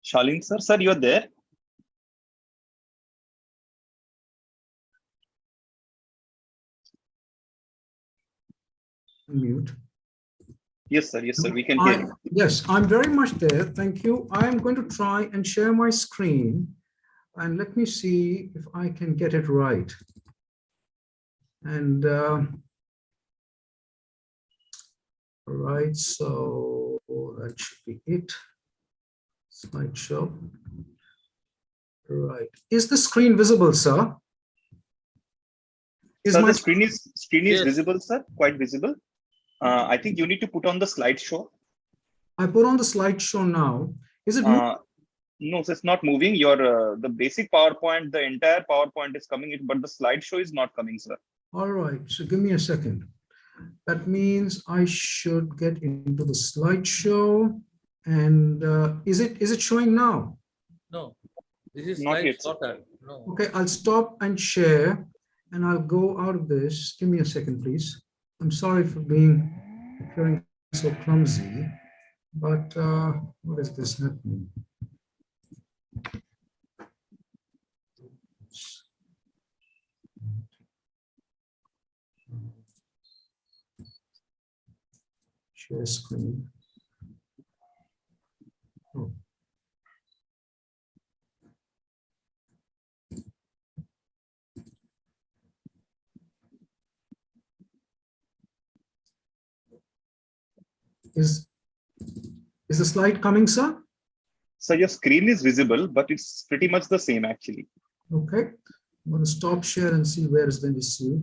Shaleen, sir, you're there? Mute. Yes, sir, we can hear you. Yes, I'm very much there. Thank you. I'm going to try and share my screen, and let me see if I can get it right. And right, so that should be it. Slideshow. Right. Is the screen visible, sir? Sir, the screen is Yes. visible, sir, quite visible. I think you need to put on the slideshow. I put on the slideshow now. Is it? No, so it's not moving. Your the basic PowerPoint, the entire PowerPoint is coming, but the slideshow is not coming, sir. All right. So give me a second. That means I should get into the slideshow. And is it showing now? No, this is Not slide yet, sir. sorter. No. Okay, I'll stop and share. and I'll go out of this. Give me a second, please. I'm sorry for appearing so clumsy, but what is this happening? Share screen. Oh. Is the slide coming, sir? So your screen is visible, but it's pretty much the same actually. Okay. I'm going to stop share and see where is the issue.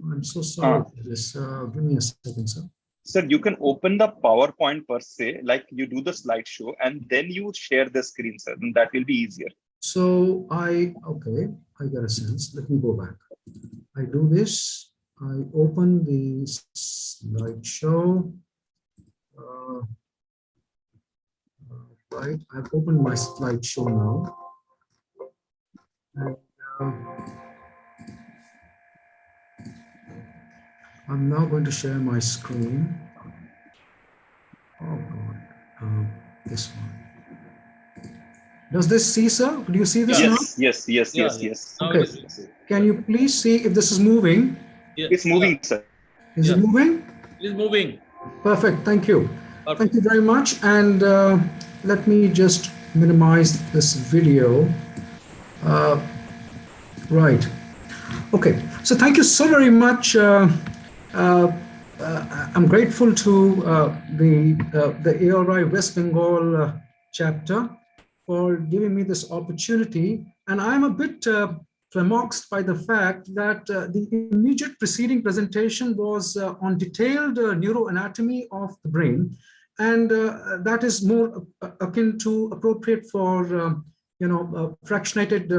I'm so sorry for this. Give me a second, sir. Sir, you can open the PowerPoint per se, like you do the slideshow, and then you share the screen, sir, and that will be easier. So I got a sense. Let me go back. I do this. I open the slideshow. Right, I've opened my slideshow now. And, I'm now going to share my screen. Oh God, this one. Does this see, sir? Do you see this now? Yes. Okay. Can you please see if this is moving? Yeah. It's moving, sir. Is it moving? It is moving. Perfect. Thank you. Perfect. Thank you very much. And let me just minimize this video. Right. Okay. So thank you so very much. I'm grateful to the AROI West Bengal chapter for giving me this opportunity. And I'm a bit flummoxed by the fact that the immediate preceding presentation was on detailed neuroanatomy of the brain. And that is more akin to appropriate for fractionated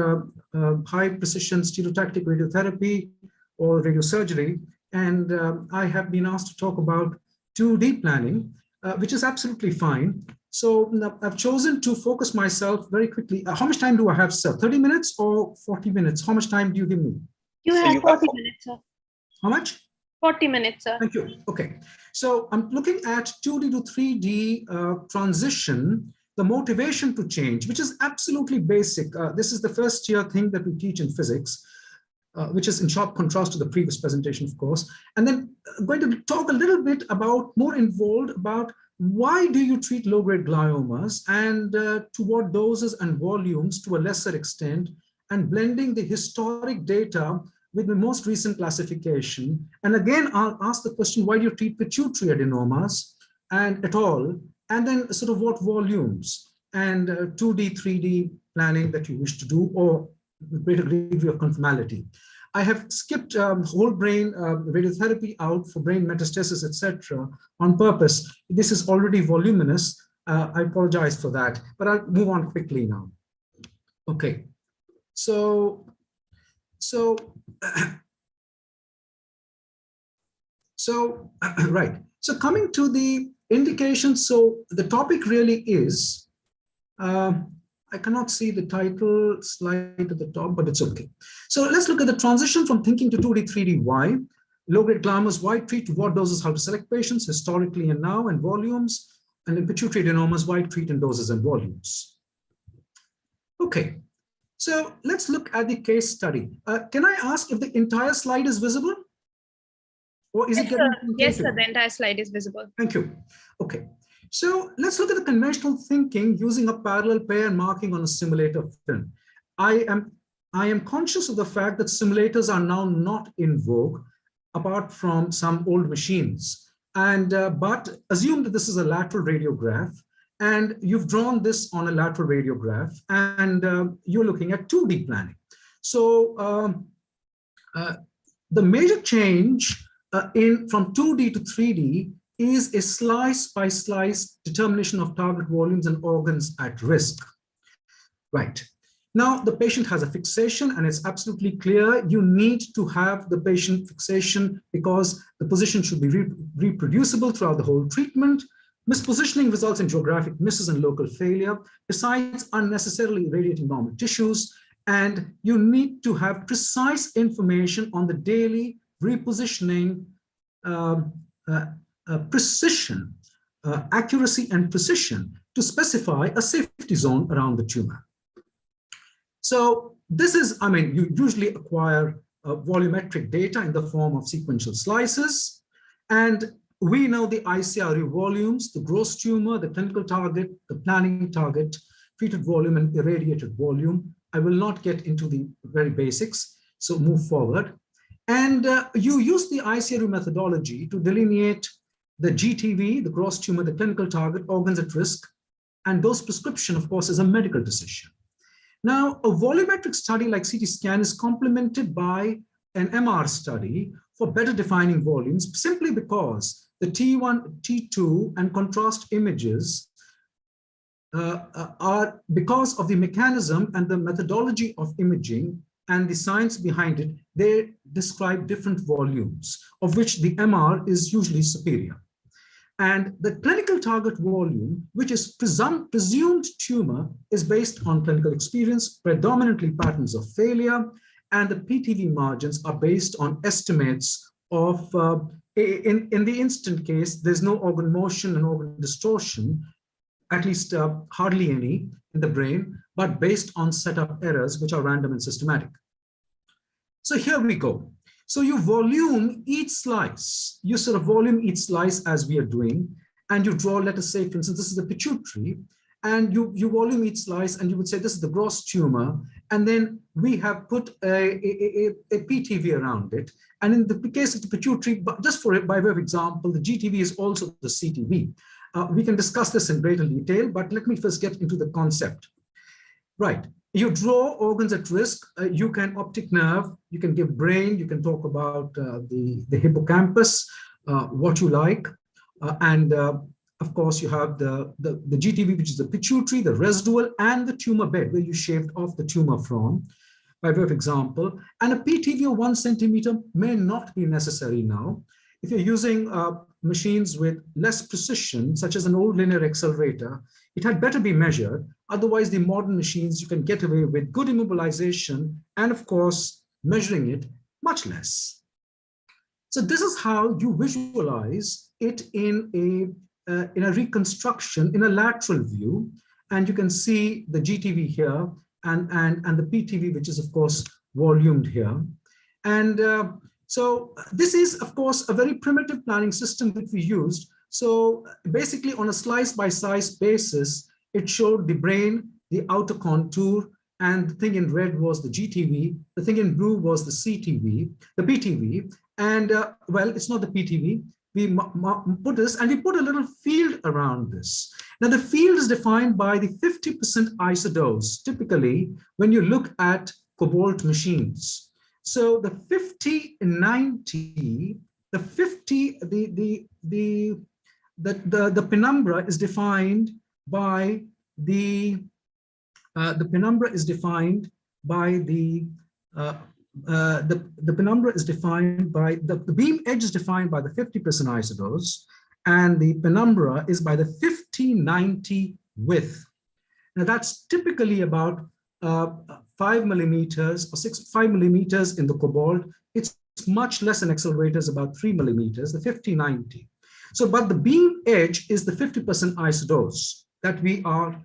high precision stereotactic radiotherapy or radiosurgery. And I have been asked to talk about 2D planning, which is absolutely fine. So I've chosen to focus myself very quickly. How much time do I have, sir? 30 minutes or 40 minutes? How much time do you give me? You have 40 minutes, sir. How much? 40 minutes, sir. Thank you. Okay. So I'm looking at 2D to 3D transition, the motivation to change, which is absolutely basic. This is the first year thing that we teach in physics. Which is in sharp contrast to the previous presentation, of course. And then I'm going to talk a little bit more involved about why do you treat low-grade gliomas and to what doses and volumes to a lesser extent, and blending the historic data with the most recent classification. And again, I'll ask the question, why do you treat pituitary adenomas and at all? And then sort of what volumes and 2D, 3D planning that you wish to do, or with greater degree of conformality. I have skipped whole brain radiotherapy out for brain metastasis, etc. on purpose. This is already voluminous. I apologize for that, but I'll move on quickly now. Okay, so right. So coming to the indications, so the topic really is, I cannot see the title slide at the top, but it's okay. So let's look at the transition from thinking to 2D, 3D. Why? Low-grade gliomas, why treat, what doses, how to select patients, historically and now, and volumes. And in pituitary adenomas, why treat in doses and volumes. Okay, so let's look at the case study. Can I ask if the entire slide is visible? Or is Yes, it getting sir. Yes, sir, the entire slide is visible. Thank you. Okay. So let's look at the conventional thinking using a parallel pair marking on a simulator film. I am conscious of the fact that simulators are now not in vogue, apart from some old machines. And but assume that this is a lateral radiograph, and you've drawn this on a lateral radiograph, and you're looking at 2D planning. So the major change from 2D to 3D is a slice by slice determination of target volumes and organs at risk. Right. Now the patient has a fixation, and it's absolutely clear you need to have the patient fixation because the position should be reproducible throughout the whole treatment. Mispositioning results in geographic misses and local failure, besides unnecessarily irradiating normal tissues. And you need to have precise information on the daily repositioning precision, accuracy and precision to specify a safety zone around the tumor. So this is, I mean, you usually acquire volumetric data in the form of sequential slices. And we know the ICRE volumes, the gross tumor, the clinical target, the planning target, treated volume and irradiated volume. I will not get into the very basics, so move forward. And you use the ICRE methodology to delineate the GTV, the gross tumor, the clinical target, organs at risk, and dose prescription, of course, is a medical decision. Now, a volumetric study like CT scan is complemented by an MR study for better defining volumes, simply because the T1, T2, and contrast images are, because of the mechanism and the methodology of imaging and the science behind it, they describe different volumes, of which the MR is usually superior. And the clinical target volume, which is presumed tumor, is based on clinical experience, predominantly patterns of failure, and the PTV margins are based on estimates of, in the instant case, there's no organ motion and organ distortion, at least hardly any in the brain, but based on setup errors, which are random and systematic. So here we go. So you volume each slice, you sort of volume each slice as we are doing, and you draw, let us say, for instance, this is the pituitary, and you volume each slice, and you would say this is the gross tumor, and then we have put a PTV around it. And in the case of the pituitary, but just for it, by way of example, the GTV is also the CTV. We can discuss this in greater detail, but let me first get into the concept. Right. You draw organs at risk. You can optic nerve, you can give brain, you can talk about the hippocampus, what you like. And of course, you have the GTV, which is the pituitary, the residual, and the tumor bed, where you shaved off the tumor from, by way of example. And a PTV of 1 centimeter may not be necessary now. If you're using machines with less precision, such as an old linear accelerator, it had better be measured. Otherwise, the modern machines, you can get away with good immobilization and, of course, measuring it much less. So this is how you visualize it in a reconstruction, in a lateral view. And you can see the GTV here and the PTV, which is, of course, volumed here. And so this is, of course, a very primitive planning system that we used. So basically, on a slice-by-slice basis, it showed the brain, the outer contour, and the thing in red was the GTV. The thing in blue was the CTV, the PTV. And well, it's not the PTV. We put this, and we put a little field around this. Now, the field is defined by the 50% isodose, typically, when you look at cobalt machines. So the 50-90, the 50, the penumbra is defined by the penumbra is defined by the penumbra is defined by the beam edge is defined by the 50% isodose, and the penumbra is by the 50-90 width. Now that's typically about 5 millimeters or 5 millimeters in the cobalt. It's much less in accelerators, about 3 millimeters, the 50-90. So, but the beam edge is the 50% isodose that we are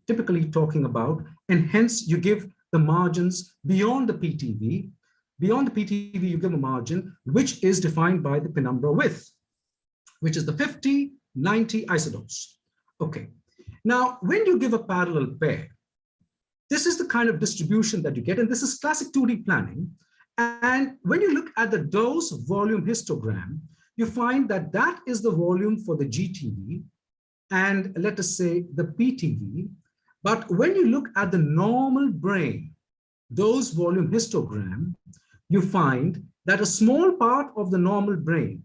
typically talking about, and hence you give the margins beyond the PTV. Beyond the PTV, you give a margin which is defined by the penumbra width, which is the 50-90 isodose. Okay. Now, when you give a parallel pair, this is the kind of distribution that you get, and this is classic 2D planning. And when you look at the dose volume histogram, you find that that is the volume for the GTV and, let us say, the PTV. But when you look at the normal brain dose volume histogram, you find that a small part of the normal brain,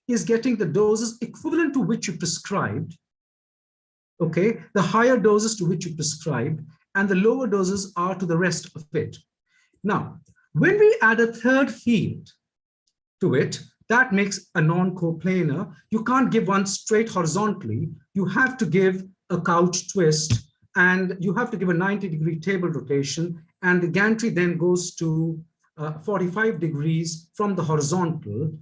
is getting the doses equivalent to which you prescribed. Okay, the higher doses to which you prescribed, and the lower doses are to the rest of it. Now, when we add a third field to it, that makes a non-coplanar. You can't give one straight horizontally. You have to give a couch twist and you have to give a 90-degree table rotation, and the gantry then goes to 45 degrees from the horizontal,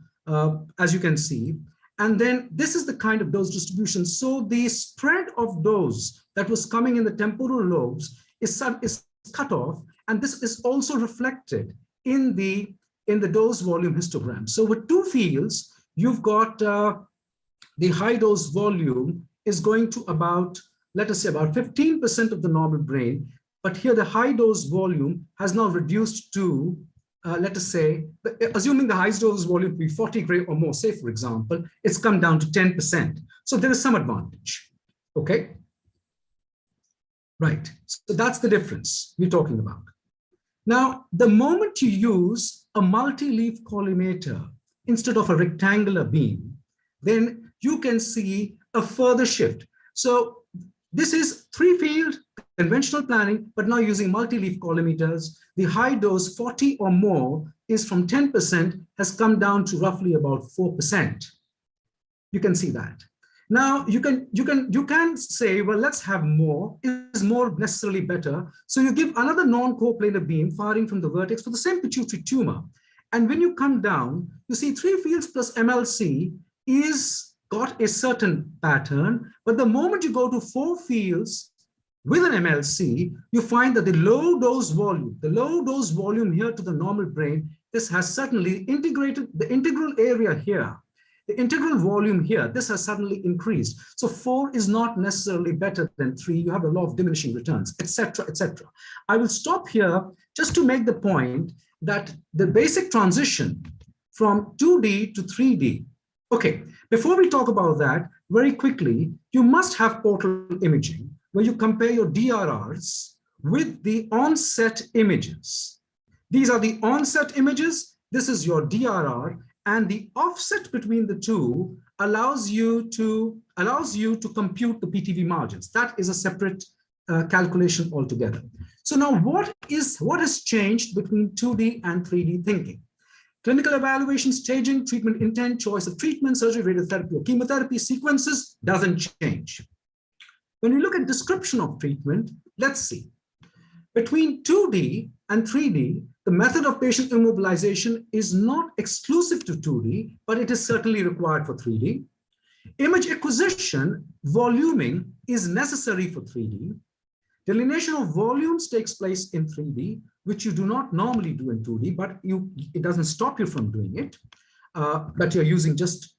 as you can see. And then this is the kind of dose distribution. So the spread of dose that was coming in the temporal lobes is cut off, and this is also reflected in the dose volume histogram. So with two fields, you've got the high dose volume is going to about, let us say, about 15% of the normal brain. But here the high dose volume has now reduced to, let us say, assuming the high dose volume to be 40 gray or more, say, for example, it's come down to 10%. So there is some advantage, okay? Right, so that's the difference we're talking about. Now, the moment you use a multi-leaf collimator instead of a rectangular beam, then you can see a further shift. So this is three-field conventional planning, but now using multi-leaf collimators. The high dose 40 or more is from 10%, has come down to roughly about 4%. You can see that. Now you can say, well, let's have more. Is more necessarily better? So you give another non-coplanar beam firing from the vertex for the same pituitary tumor. And when you come down, you see 3 fields plus MLC is got a certain pattern, but the moment you go to 4 fields with an MLC, you find that the low dose volume here to the normal brain, this has certainly integrated the integral area here. The integral volume here, this has suddenly increased. So 4 is not necessarily better than 3. You have a law of diminishing returns, etc., etc. I will stop here just to make the point that the basic transition from 2D to 3D. Okay, before we talk about that, very quickly, you must have portal imaging where you compare your DRRs with the onset images. These are the onset images. This is your DRR. And the offset between the two allows you to compute the PTV margins. That is a separate calculation altogether. So now what has changed between 2D and 3D thinking? Clinical evaluation, staging, treatment intent, choice of treatment, surgery, radiotherapy, or chemotherapy sequences doesn't change. When we look at description of treatment, let's see. Between 2D and 3D, the method of patient immobilization is not exclusive to 2D, but it is certainly required for 3D. Image acquisition, voluming is necessary for 3D. Delineation of volumes takes place in 3D, which you do not normally do in 2D, but it doesn't stop you from doing it. But you're using just,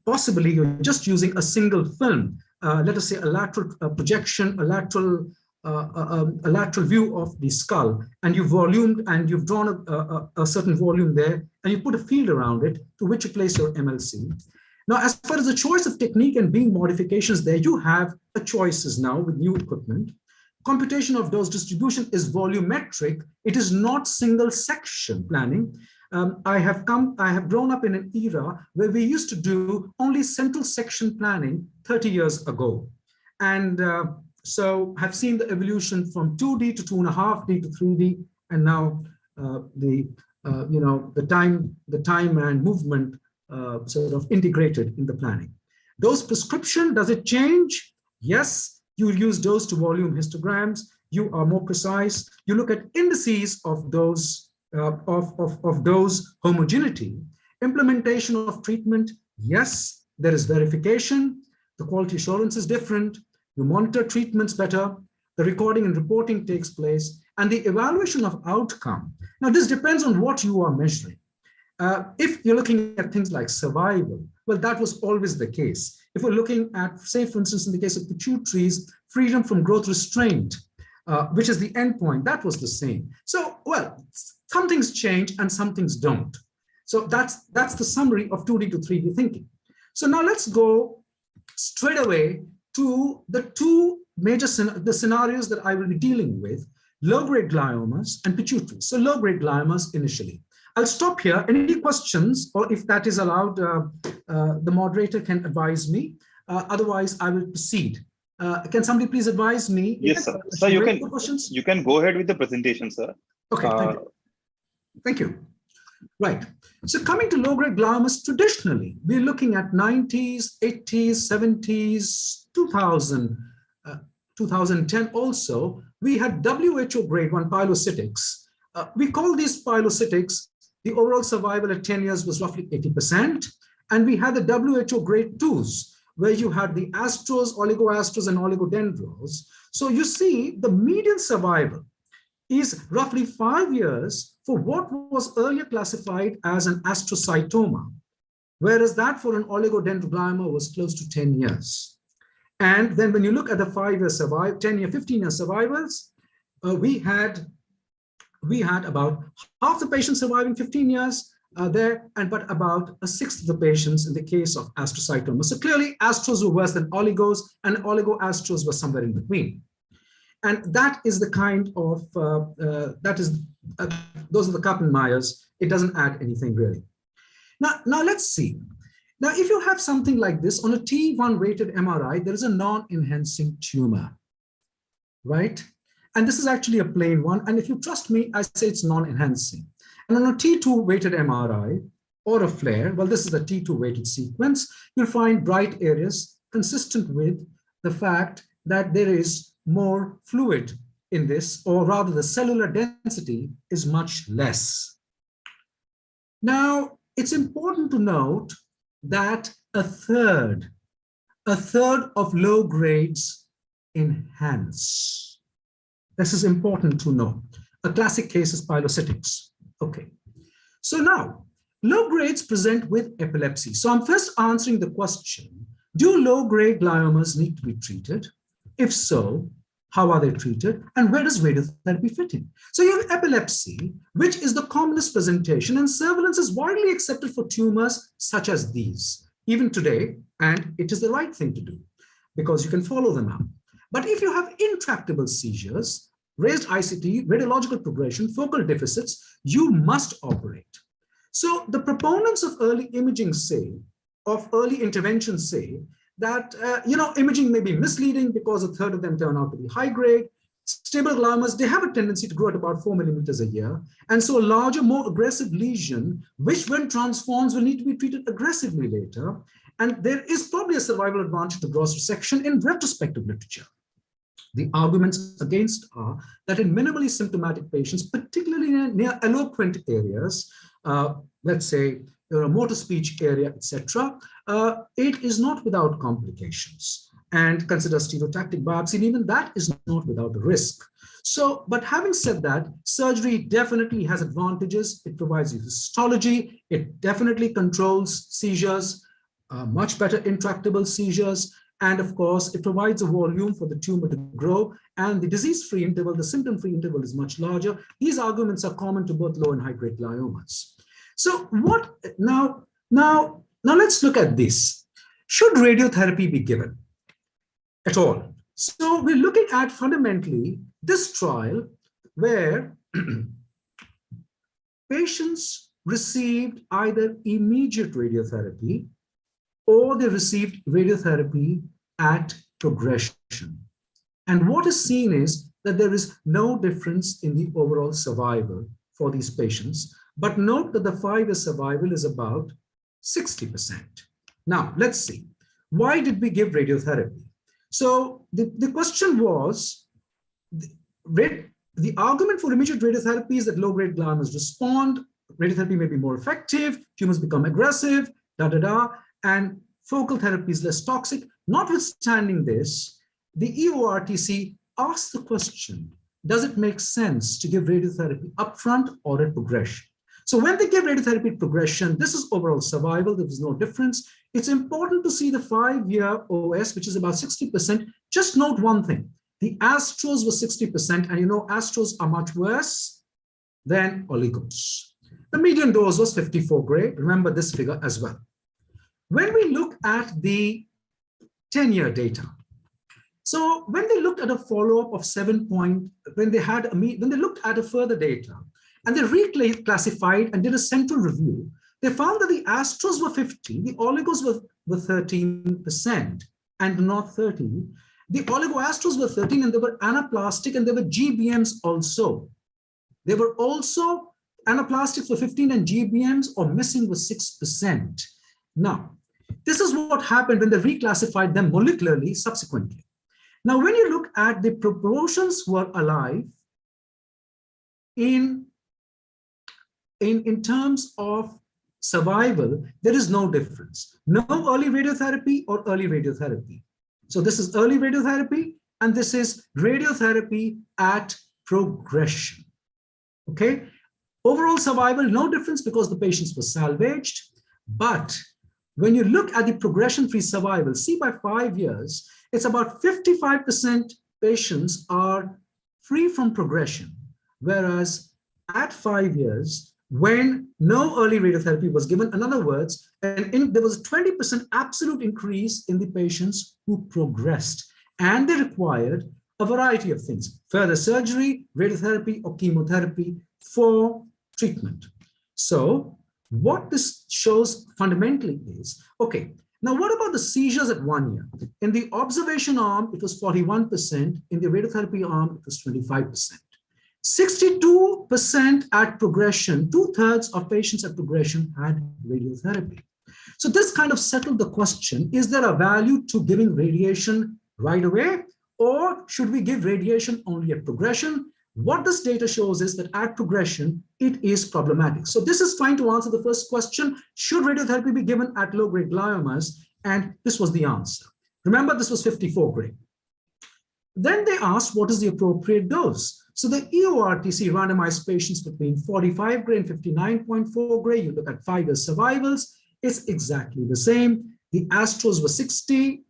possibly you're just using a single film, let us say a lateral projection, a lateral view of the skull, and you've volumed and you've drawn a certain volume there, and you put a field around it to which you place your MLC. Now, as far as the choice of technique and beam modifications there, you have choices now with new equipment. Computation of dose distribution is volumetric. It is not single section planning. I have grown up in an era where we used to do only central section planning 30 years ago. And so have seen the evolution from 2D to 2.5D to 3D, and now the time and movement sort of integrated in the planning. Dose prescription, does it change? Yes, you use dose to volume histograms. You are more precise. You look at indices of dose homogeneity. Implementation of treatment, yes, there is verification. The quality assurance is different. You monitor treatments better. The recording and reporting takes place, and the evaluation of outcome. Now, this depends on what you are measuring. If you're looking at things like survival, well, that was always the case. If we're looking at, say, for instance, in the case of pituitaries, freedom from growth restraint, which is the endpoint, that was the same. So, well, some things change and some things don't. So that's the summary of 2D to 3D thinking. So now let's go straight away to the two major scenarios that I will be dealing with: low-grade gliomas and pituitaries. So low-grade gliomas initially. I'll stop here. Any questions, or if that is allowed, the moderator can advise me. Otherwise, I will proceed. Can somebody please advise me? Yes, sir. So you can go ahead with the presentation, sir. Okay, thank you. Thank you. Right. So coming to low-grade gliomas, traditionally, we're looking at 90s, 80s, 70s, 2000. 2010 also, we had WHO grade 1 pilocytics. We call these pilocytics, the overall survival at 10 years was roughly 80%. And we had the WHO grade 2s, where you had the astros, oligoastros, and oligodendrons. So you see the median survival is roughly 5 years for what was earlier classified as an astrocytoma, whereas that for an oligodendroglioma was close to 10 years. And then when you look at the 5-year survival, 10-year, 15-year survivals, we had about half the patients surviving 15 years there, but about a sixth of the patients in the case of astrocytoma. So clearly astros were worse than oligos, and oligoastros were somewhere in between. And that is the kind of, those are the Kaplan-Meier's. It doesn't add anything really. Now let's see. Now, if you have something like this on a T1 weighted MRI, there is a non-enhancing tumor, right? And this is actually a plain one. And if you trust me, I say it's non-enhancing. And on a T2 weighted MRI or a flare, well, this is a T2 weighted sequence, you'll find bright areas consistent with the fact that there is more fluid in this, or rather the cellular density is much less. Now, it's important to note that a third of low grades enhance. This is important to know. A classic case is pilocytics. Okay. So now, low grades present with epilepsy. So I'm first answering the question, do low-grade gliomas need to be treated? If so, how are they treated? And where does radiotherapy fit in? So you have epilepsy, which is the commonest presentation, and surveillance is widely accepted for tumors such as these, even today, and it is the right thing to do because you can follow them up. But if you have intractable seizures, raised ICT, radiological progression, focal deficits, you must operate. So the proponents of early imaging say, of early intervention say, that imaging may be misleading because a third of them turn out to be high grade. Stable gliomas, they have a tendency to grow at about 4 millimeters a year. And so a larger, more aggressive lesion, which when transforms will need to be treated aggressively later. And there is probably a survival advantage to gross resection in retrospective literature. The arguments against are that in minimally symptomatic patients, particularly near eloquent areas, let's say motor speech area, etc., it is not without complications. And consider stereotactic biopsy, and even that is not without a risk. So, but having said that, surgery definitely has advantages. It provides you histology. It definitely controls seizures, much better intractable seizures. And of course, it provides a volume for the tumor to grow, and the disease-free interval, the symptom-free interval is much larger. These arguments are common to both low and high-grade gliomas. So what now let's look at this. Should radiotherapy be given at all? So we're looking at fundamentally this trial where patients received either immediate radiotherapy or they received radiotherapy at progression. And what is seen is that there is no difference in the overall survival for these patients. But note that the 5-year survival is about 60%. Now, let's see. Why did we give radiotherapy? So the question was, the argument for immediate radiotherapy is that low-grade gliomas respond, radiotherapy may be more effective, tumors become aggressive, and focal therapy is less toxic. Notwithstanding this, the EORTC asked the question, does it make sense to give radiotherapy upfront or at progression? So when they give radiotherapy progression, this is overall survival, there is no difference. It's important to see the 5-year OS, which is about 60%. Just note one thing, the astros were 60%, and astros are much worse than oligos. The median dose was 54 gray, remember this figure as well. When we look at the 10-year data, so when they looked at a follow-up of 7 point, when they looked at a further data, and they reclassified and did a central review, they found that the astros were 50, the oligos were 13% and not 30. The oligoastros were 13 and they were anaplastic, and there were GBMs also. They were also anaplastic for 15 and GBMs or missing was 6%. Now, this is what happened when they reclassified them molecularly subsequently. Now, when you look at the proportions who are alive in terms of survival, there is no difference. No early radiotherapy or early radiotherapy. So this is early radiotherapy, and this is radiotherapy at progression. Okay. Overall survival, no difference because the patients were salvaged. But when you look at the progression-free survival, see, by 5 years, it's about 55% patients are free from progression. Whereas at 5 years, when no early radiotherapy was given, in other words, there was a 20% absolute increase in the patients who progressed, and they required a variety of things: further surgery, radiotherapy, or chemotherapy for treatment. So what this shows fundamentally is, okay, now what about the seizures at 1 year? In the observation arm, it was 41%. In the radiotherapy arm, it was 25%. 62% at progression, 2/3 of patients at progression had radiotherapy. So this kind of settled the question: is there a value to giving radiation right away, or should we give radiation only at progression? What this data shows is that at progression, it is problematic. So this is trying to answer the first question: should radiotherapy be given at low-grade gliomas? And this was the answer. Remember, this was 54 grade. Then they asked, what is the appropriate dose? So the EORTC randomized patients between 45 gray and 59.4 gray. You look at 5 year survivals, it's exactly the same. The Astros were 60,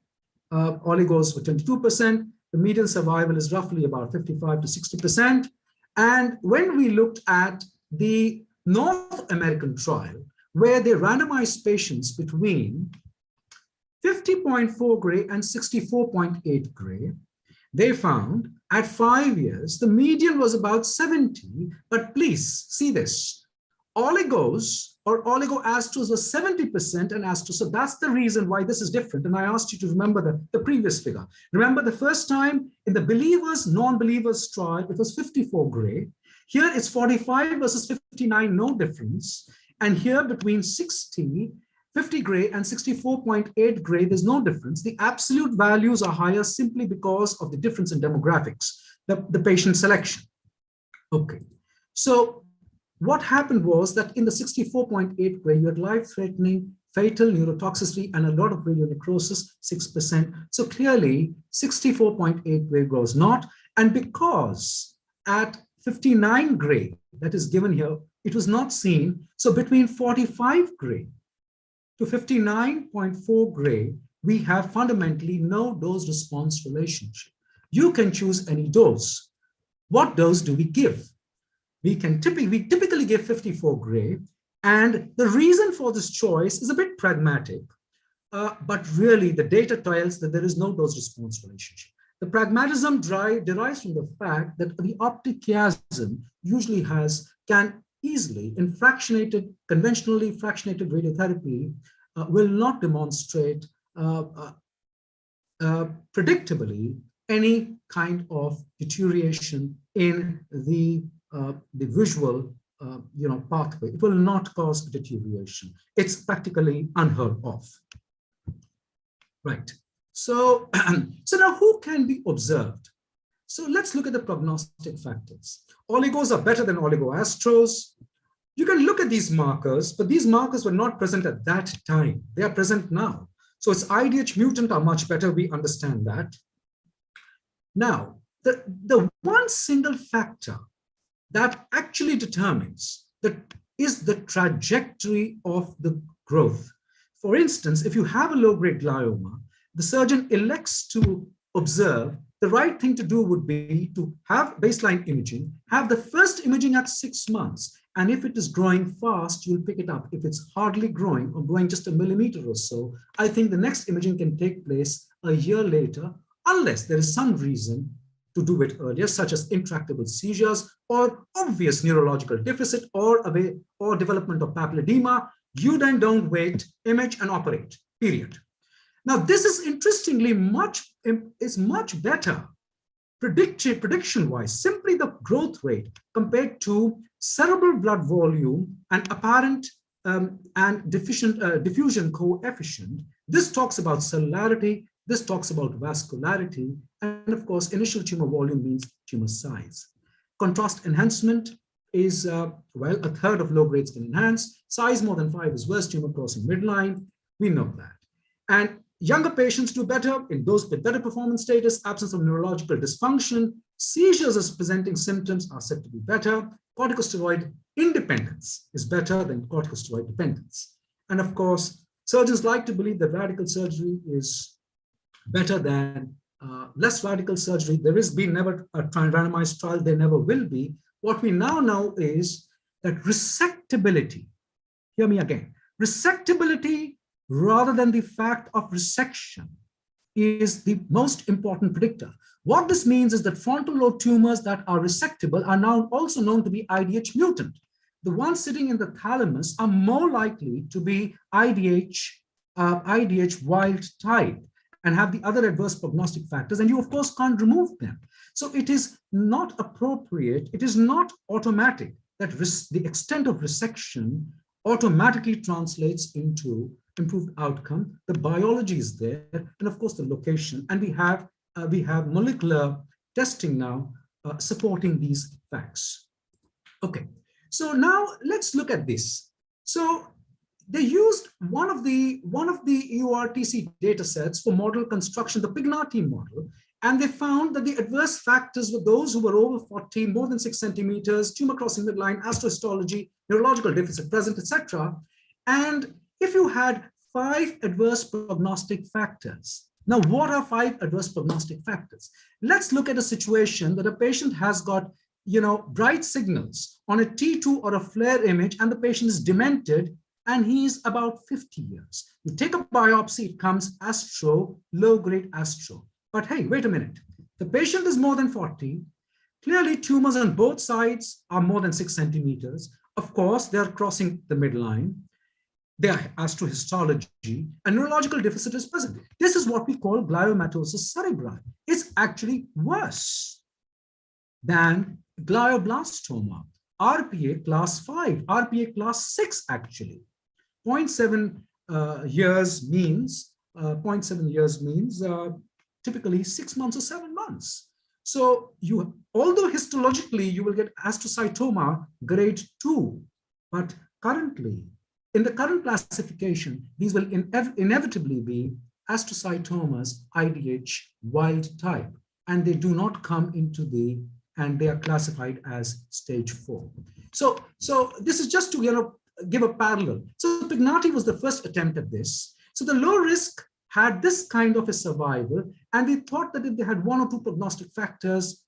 oligos were 22%. The median survival is roughly about 55 to 60%. And when we looked at the North American trial, where they randomized patients between 50.4 gray and 64.8 gray, they found at 5 years, the median was about 70, but please see this. Oligos or oligoastros was 70% and astros. So that's the reason why this is different. And I asked you to remember the previous figure. Remember the first time in the believers, non-believers trial, it was 54 gray. Here it's 45 versus 59, no difference. And here between 50 gray and 64.8 gray, there's no difference. The absolute values are higher simply because of the difference in demographics, the patient selection. Okay, so what happened was that in the 64.8 gray, you had life-threatening fatal neurotoxicity and a lot of radionecrosis, 6%. So clearly 64.8 gray goes not. And because at 59 gray, that is given here, it was not seen. So between 45 gray to 59.4 gray, we have fundamentally no dose response relationship. You can choose any dose. What dose do we give? We typically give 54 gray. And the reason for this choice is a bit pragmatic, but really the data tells that there is no dose response relationship. The pragmatism derives from the fact that the optic chiasm usually can easily, in conventionally fractionated radiotherapy, will not demonstrate predictably any kind of deterioration in the visual pathway. It will not cause deterioration. It's practically unheard of. Right. So, so now who can be observed? So let's look at the prognostic factors. Oligos are better than oligoastros. You can look at these markers, but these markers were not present at that time. They are present now. So its IDH mutant are much better. We understand that. Now, the one single factor that actually determines is the trajectory of the growth. For instance, if you have a low-grade glioma, the surgeon elects to observe, the right thing to do would be to have baseline imaging, have the first imaging at 6 months. And if it is growing fast, you'll pick it up. If it's hardly growing or growing just a millimeter or so, I think the next imaging can take place a year later, unless there is some reason to do it earlier, such as intractable seizures or obvious neurological deficit or development of papilledema. You then don't wait, image and operate, period. Now, this is interestingly much better prediction-wise, simply the growth rate compared to cerebral blood volume and apparent and diffusion coefficient. This talks about cellularity, this talks about vascularity, And of course, initial tumor volume means tumor size. Contrast enhancement is, well, a third of low grades can enhance. Size more than 5 is worse, tumor crossing midline. We know that. And younger patients do better in those with better performance status, absence of neurological dysfunction. Seizures as presenting symptoms are said to be better. Corticosteroid independence is better than corticosteroid dependence. And of course, surgeons like to believe that radical surgery is better than less radical surgery. There has been never a randomized trial, there never will be. What we now know is that resectability, hear me again, resectability rather than the fact of resection is the most important predictor. What this means is that frontal lobe tumors that are resectable are now also known to be IDH mutant. The ones sitting in the thalamus are more likely to be IDH wild type and have the other adverse prognostic factors, and you of course can't remove them. So it is not appropriate, it is not automatic that the extent of resection automatically translates into improved outcome. The biology is there, and of course the location, and we have molecular testing now supporting these facts. Okay, so now let's look at this. So they used one of the EORTC data sets for model construction, the Pignati model, and they found that the adverse factors were those who were over 40, more than 6 centimeters, tumor crossing midline, astrohistology, neurological deficit present, etc. And if you had 5 adverse prognostic factors. Now, what are 5 adverse prognostic factors? Let's look at a situation that a patient has got, bright signals on a T2 or a FLAIR image, and the patient is demented, and he's about 50 years. You take a biopsy, it comes astro, low-grade astro. But hey, wait a minute. The patient is more than 40. Clearly, tumors on both sides are more than 6 centimeters. Of course, they're crossing the midline. They are astrohistology, and neurological deficit is present. This is what we call gliomatosis cerebri. It's actually worse than glioblastoma. RPA class 5, RPA class 6 actually. 0.7 years means, typically 6 months or 7 months. So although histologically you will get astrocytoma grade 2, but currently, in the current classification, these will inevitably be astrocytomas IDH wild type, and they do not come into and they are classified as stage 4. So this is just to give a parallel. So Pignati was the first attempt at this. So the low risk had this kind of a survival, and they thought that if they had 1 or 2 prognostic factors,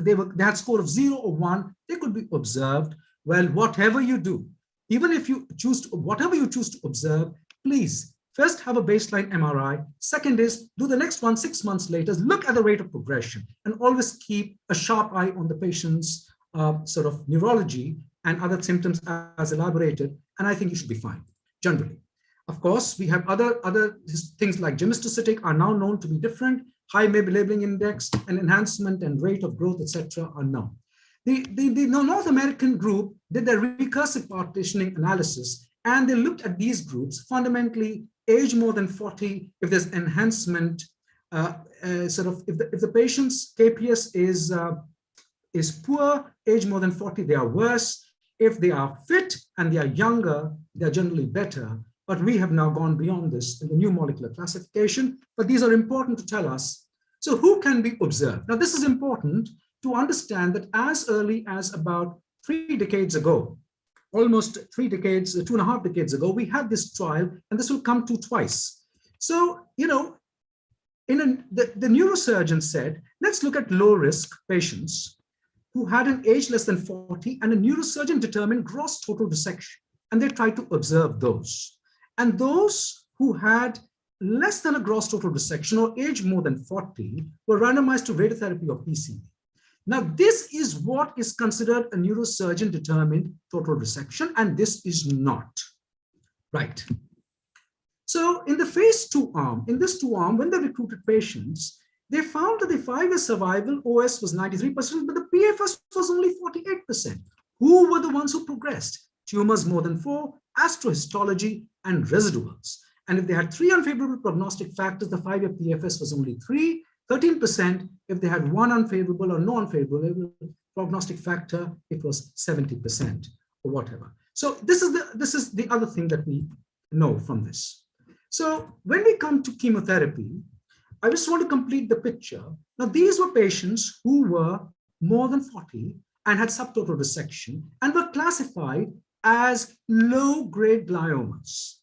they had score of 0 or 1, they could be observed. Well, whatever you do, even if you whatever you choose to observe, please first have a baseline MRI. Second is do the next one 6 months later, look at the rate of progression, and always keep a sharp eye on the patient's sort of neurology and other symptoms as elaborated. And I think you should be fine, generally. Of course, we have other things like gemcitabine are now known to be different. High labeling index and enhancement and rate of growth, etc., are known. The North American group did their recursive partitioning analysis, and they looked at these groups, fundamentally age more than 40, if there's enhancement, if the patient's KPS is poor, age more than 40, they are worse. If they are fit and they are younger, they're generally better. But we have now gone beyond this in the new molecular classification, but these are important to tell us. So who can be observed? Now, this is important to understand that as early as about 3 decades ago, almost 3 decades, 2.5 decades ago, we had this trial, and this will come to twice. So, the neurosurgeon said, let's look at low risk patients who had an age less than 40, and a neurosurgeon determined gross total resection, and they tried to observe those. And those who had less than a gross total resection or age more than 40 were randomized to radiotherapy or PCB. Now, this is what is considered a neurosurgeon determined total resection, and this is not. Right. So in the phase 2 arm, in this 2 arm, when they recruited patients, they found that the 5-year survival OS was 93%, but the PFS was only 48%. Who were the ones who progressed? Tumors more than 4, astrohistology, and residuals. And if they had 3 unfavorable prognostic factors, the 5-year PFS was only 3. 13% if they had one unfavorable or no unfavorable prognostic factor, it was 70% or whatever. So this is the other thing that we know from this. So when we come to chemotherapy, I just want to complete the picture. Now, these were patients who were more than 40 and had subtotal resection and were classified as low-grade gliomas,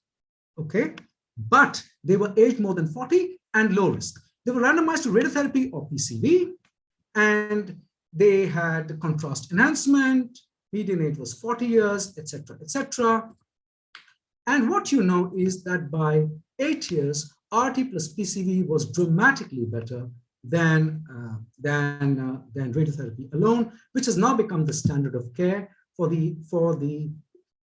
okay? But they were aged more than 40 and low risk. They were randomized to radiotherapy or PCV, and they had contrast enhancement, median age was 40 years, etc., etc. And what you know is that by 8 years, RT plus PCV was dramatically better than radiotherapy alone, which has now become the standard of care for the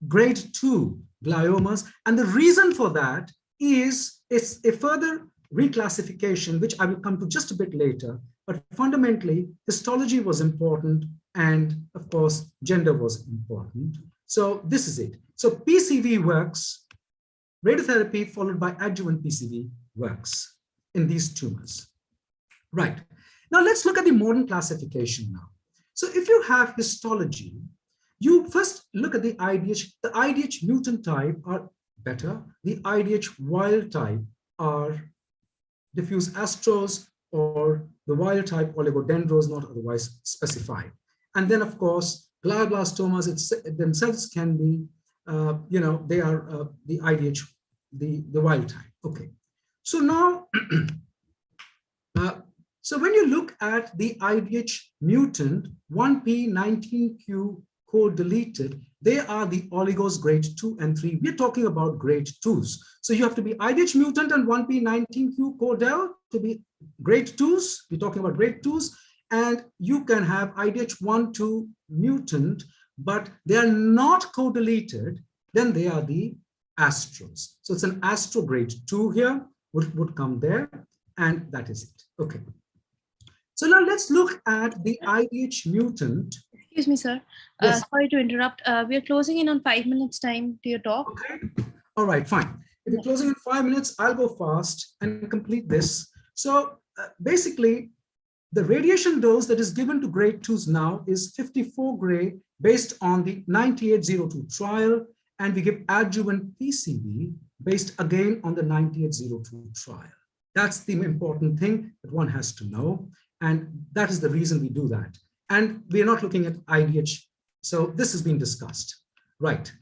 grade 2 gliomas. And the reason for that is it's a further reclassification, which I will come to just a bit later. But fundamentally, histology was important, and of course, gender was important. So this is it. So PCV works, radiotherapy followed by adjuvant PCV works in these tumors. Right. Now let's look at the modern classification now. So if you have histology, you first look at the IDH. The IDH mutant type are better. The IDH wild type are diffuse astros or the wild type oligodendros not otherwise specified. And then of course, glioblastomas themselves can be, they are the IDH, the wild type. Okay. So now, so when you look at the IDH mutant 1p19q co-deleted, they are the oligos grade 2 and 3. We're talking about grade 2s. So you have to be IDH mutant and 1p19q co-del to be grade 2s. We're talking about grade 2s. And you can have IDH1, 2 mutant, but they are not co-deleted, then they are the astros. So it's an astro grade 2 here, would come there, and that is it. Okay. So now let's look at the IDH mutant. Excuse me, sir. Yes. Sorry to interrupt. We are closing in on 5 minutes time to your talk. Okay. All right, fine. If you're closing in 5 minutes, I'll go fast and complete this. So basically, the radiation dose that is given to grade 2s now is 54 gray based on the 9802 trial, and we give adjuvant PCV based again on the 9802 trial. That's the important thing that one has to know, and that is the reason we do that. And we are not looking at IDH, so this has been discussed. Right.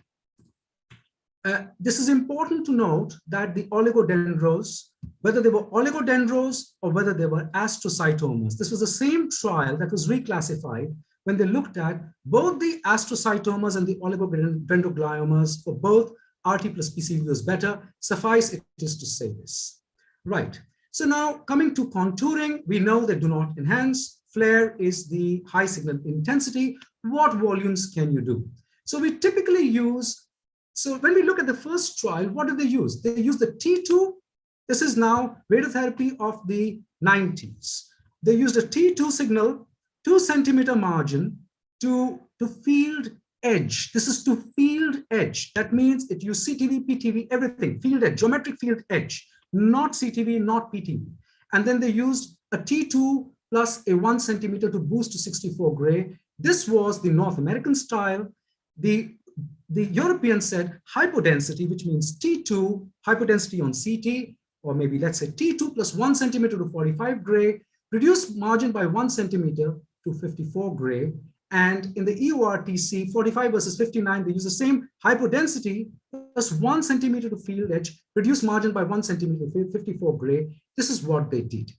This is important to note that the oligodendros, whether they were oligodendros or whether they were astrocytomas, this was the same trial that was reclassified when they looked at both the astrocytomas and the oligodendrogliomas for both RT plus PCV was better. Suffice it is to say this. Right. So now coming to contouring, we know they do not enhance. Flare is the high signal intensity. What volumes can you do? So we typically use, so when we look at the first trial, what did they use? They use the T2. This is now radiotherapy of the 90s. They used a T2 signal, 2 centimeter margin to field edge. This is to field edge. That means it used CTV, PTV, everything, field edge, geometric field edge, not CTV, not PTV. And then they used a T2 plus a 1 centimeter to boost to 64 gray. This was the North American style. The European said hypodensity, which means T2, hypodensity on CT, or maybe let's say T2 plus 1 centimeter to 45 gray, reduce margin by 1 centimeter to 54 gray. And in the EORTC, 45 versus 59, they use the same hypodensity plus 1 centimeter to field edge, reduce margin by 1 centimeter to 54 gray. This is what they did.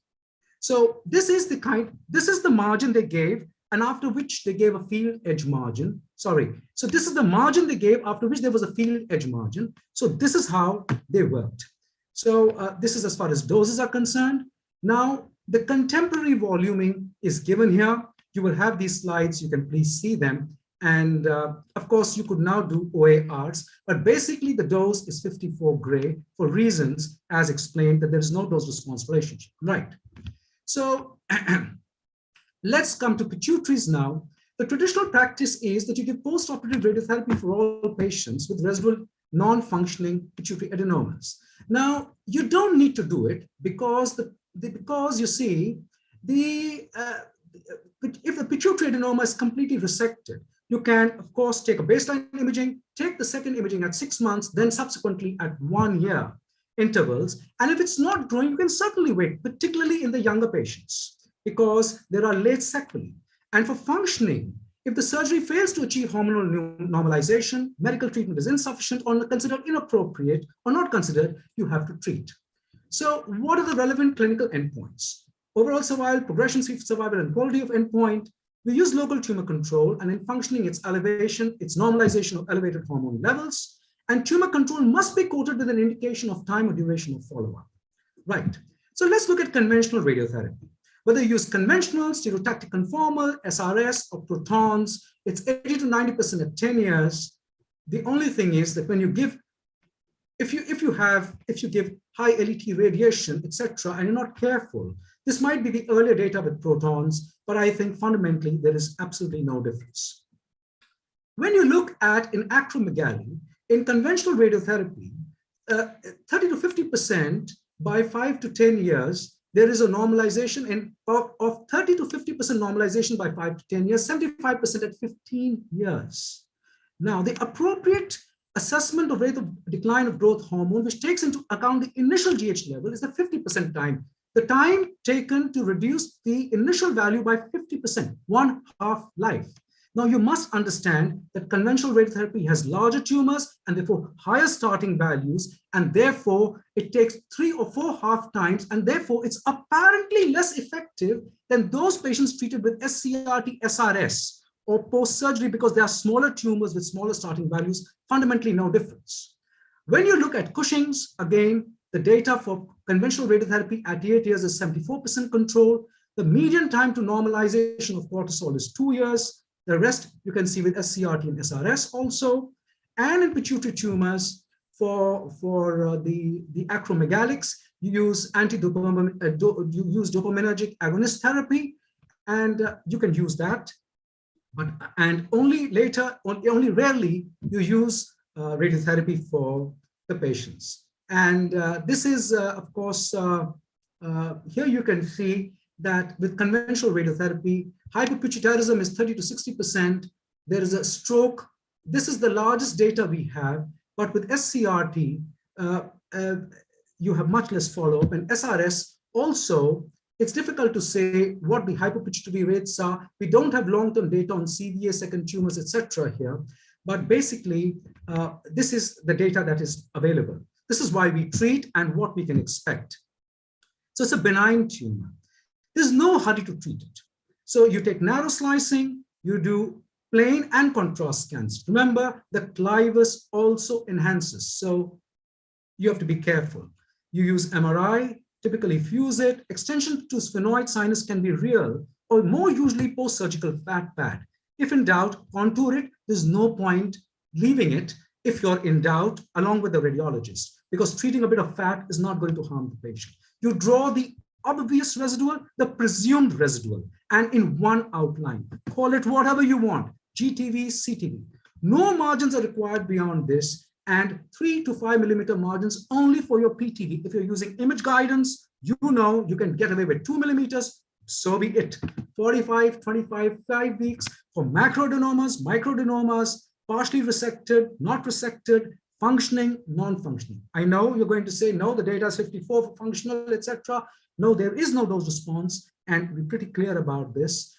So this is the margin they gave, and after which they gave a field edge margin. Sorry. So this is the margin they gave after which there was a field edge margin. So this is how they worked. So this is as far as doses are concerned. Now, the contemporary voluming is given here. You will have these slides. You can please see them. And of course, you could now do OARs, but basically the dose is 54 gray for reasons as explained that there is no dose response relationship, right? So let's come to pituitaries now. The traditional practice is that you give post-operative radiotherapy for all patients with residual non-functioning pituitary adenomas. Now, you don't need to do it because because you see, if the pituitary adenoma is completely resected, you can, of course, take a baseline imaging, take the second imaging at 6 months, then subsequently at 1 year intervals. And if it's not growing, you can certainly wait, particularly in the younger patients, because there are late sequelae. And for functioning, if the surgery fails to achieve hormonal normalization, medical treatment is insufficient or considered inappropriate or not considered, you have to treat. So what are the relevant clinical endpoints? Overall survival, progression-free survival, and quality of endpoint. We use local tumor control, and in functioning, its elevation, its normalization of elevated hormone levels, and tumor control must be quoted with an indication of time or duration of follow-up. Right. So let's look at conventional radiotherapy. Whether you use conventional, stereotactic conformal, SRS, or protons, it's 80 to 90% at 10 years. The only thing is that when you give, if you give high LET radiation, etc., and you're not careful, this might be the earlier data with protons, but I think fundamentally there is absolutely no difference. When you look at in acromegaly, in conventional radiotherapy, 30 to 50% by 5 to 10 years, there is a normalization of 30 to 50% normalization by 5 to 10 years, 75% at 15 years. Now, the appropriate assessment of rate of decline of growth hormone, which takes into account the initial GH level, is the 50% time. The time taken to reduce the initial value by 50%, 1/2 life. Now, you must understand that conventional radiotherapy has larger tumors and therefore higher starting values, and therefore it takes 3 or 4 half times, and therefore it's apparently less effective than those patients treated with SCRT, SRS, or post-surgery, because they are smaller tumors with smaller starting values, fundamentally no difference. When you look at Cushing's, again, the data for conventional radiotherapy at 8 years is 74% control. The median time to normalization of cortisol is 2 years. The rest you can see with SCRT and SRS also. And in pituitary tumors, for the acromegalics, you use dopaminergic agonist therapy, and you can use that. And only rarely you use radiotherapy for the patients. And this is, of course, here you can see that with conventional radiotherapy, hypopituitarism is 30 to 60%. There is a stroke. This is the largest data we have, but with SCRT, you have much less follow-up. And SRS also, it's difficult to say what the hypopituitary rates are. We don't have long-term data on CVA, second tumors, etc. here, but basically, this is the data that is available. This is why we treat and what we can expect. So it's a benign tumor. There's no hurry to treat it. So you take narrow slicing, you do plane and contrast scans. Remember, the clivus also enhances, so you have to be careful. You use MRI, typically fuse it. Extension to sphenoid sinus can be real, or more usually post-surgical fat pad. If in doubt, contour it. There's no point leaving it if you're in doubt, along with the radiologist, because treating a bit of fat is not going to harm the patient. You draw the obvious residual, the presumed residual, and in one outline. Call it whatever you want, GTV, CTV. No margins are required beyond this, and 3 to 5 millimeter margins only for your PTV. If you're using image guidance, you know you can get away with 2 millimeters, so be it. 45, 25, 5 weeks for macroadenomas, microadenomas, partially resected, not resected, functioning, non-functioning. I know you're going to say, no, the data is 54 for functional, etc. No, there is no dose response, and we're pretty clear about this.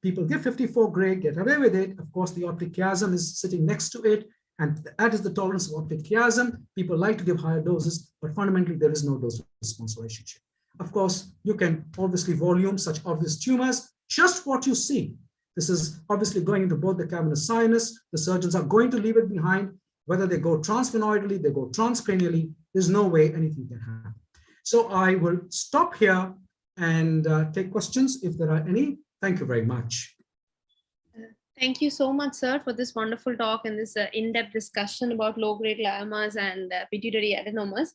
People give 54 gray, get away with it. Of course, the optic chiasm is sitting next to it, and that is the tolerance of optic chiasm. People like to give higher doses, but fundamentally, there is no dose response relationship. Of course, you can obviously volume such obvious tumors, just what you see. This is obviously going into both the cavernous sinus. The surgeons are going to leave it behind. Whether they go transphrenoidally, they go transcranially, there's no way anything can happen. So I will stop here and take questions if there are any. Thank you very much. Thank you so much, sir, for this wonderful talk and this in-depth discussion about low-grade gliomas and pituitary adenomas.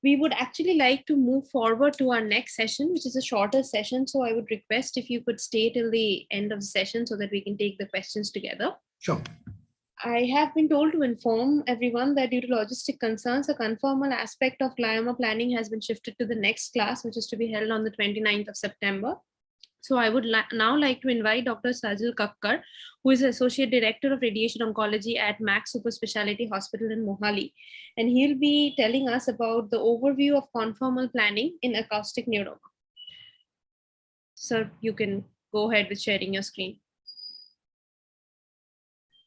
We would actually like to move forward to our next session, which is a shorter session. So I would request if you could stay till the end of the session so that we can take the questions together. Sure. I have been told to inform everyone that due to logistic concerns, a conformal aspect of glioma planning has been shifted to the next class, which is to be held on the 29th of September. So I would now like to invite Dr. Sajal Kakkar, who is Associate Director of Radiation Oncology at Max Super Speciality Hospital in Mohali. And he'll be telling us about the overview of conformal planning in acoustic neuroma. Sir, you can go ahead with sharing your screen.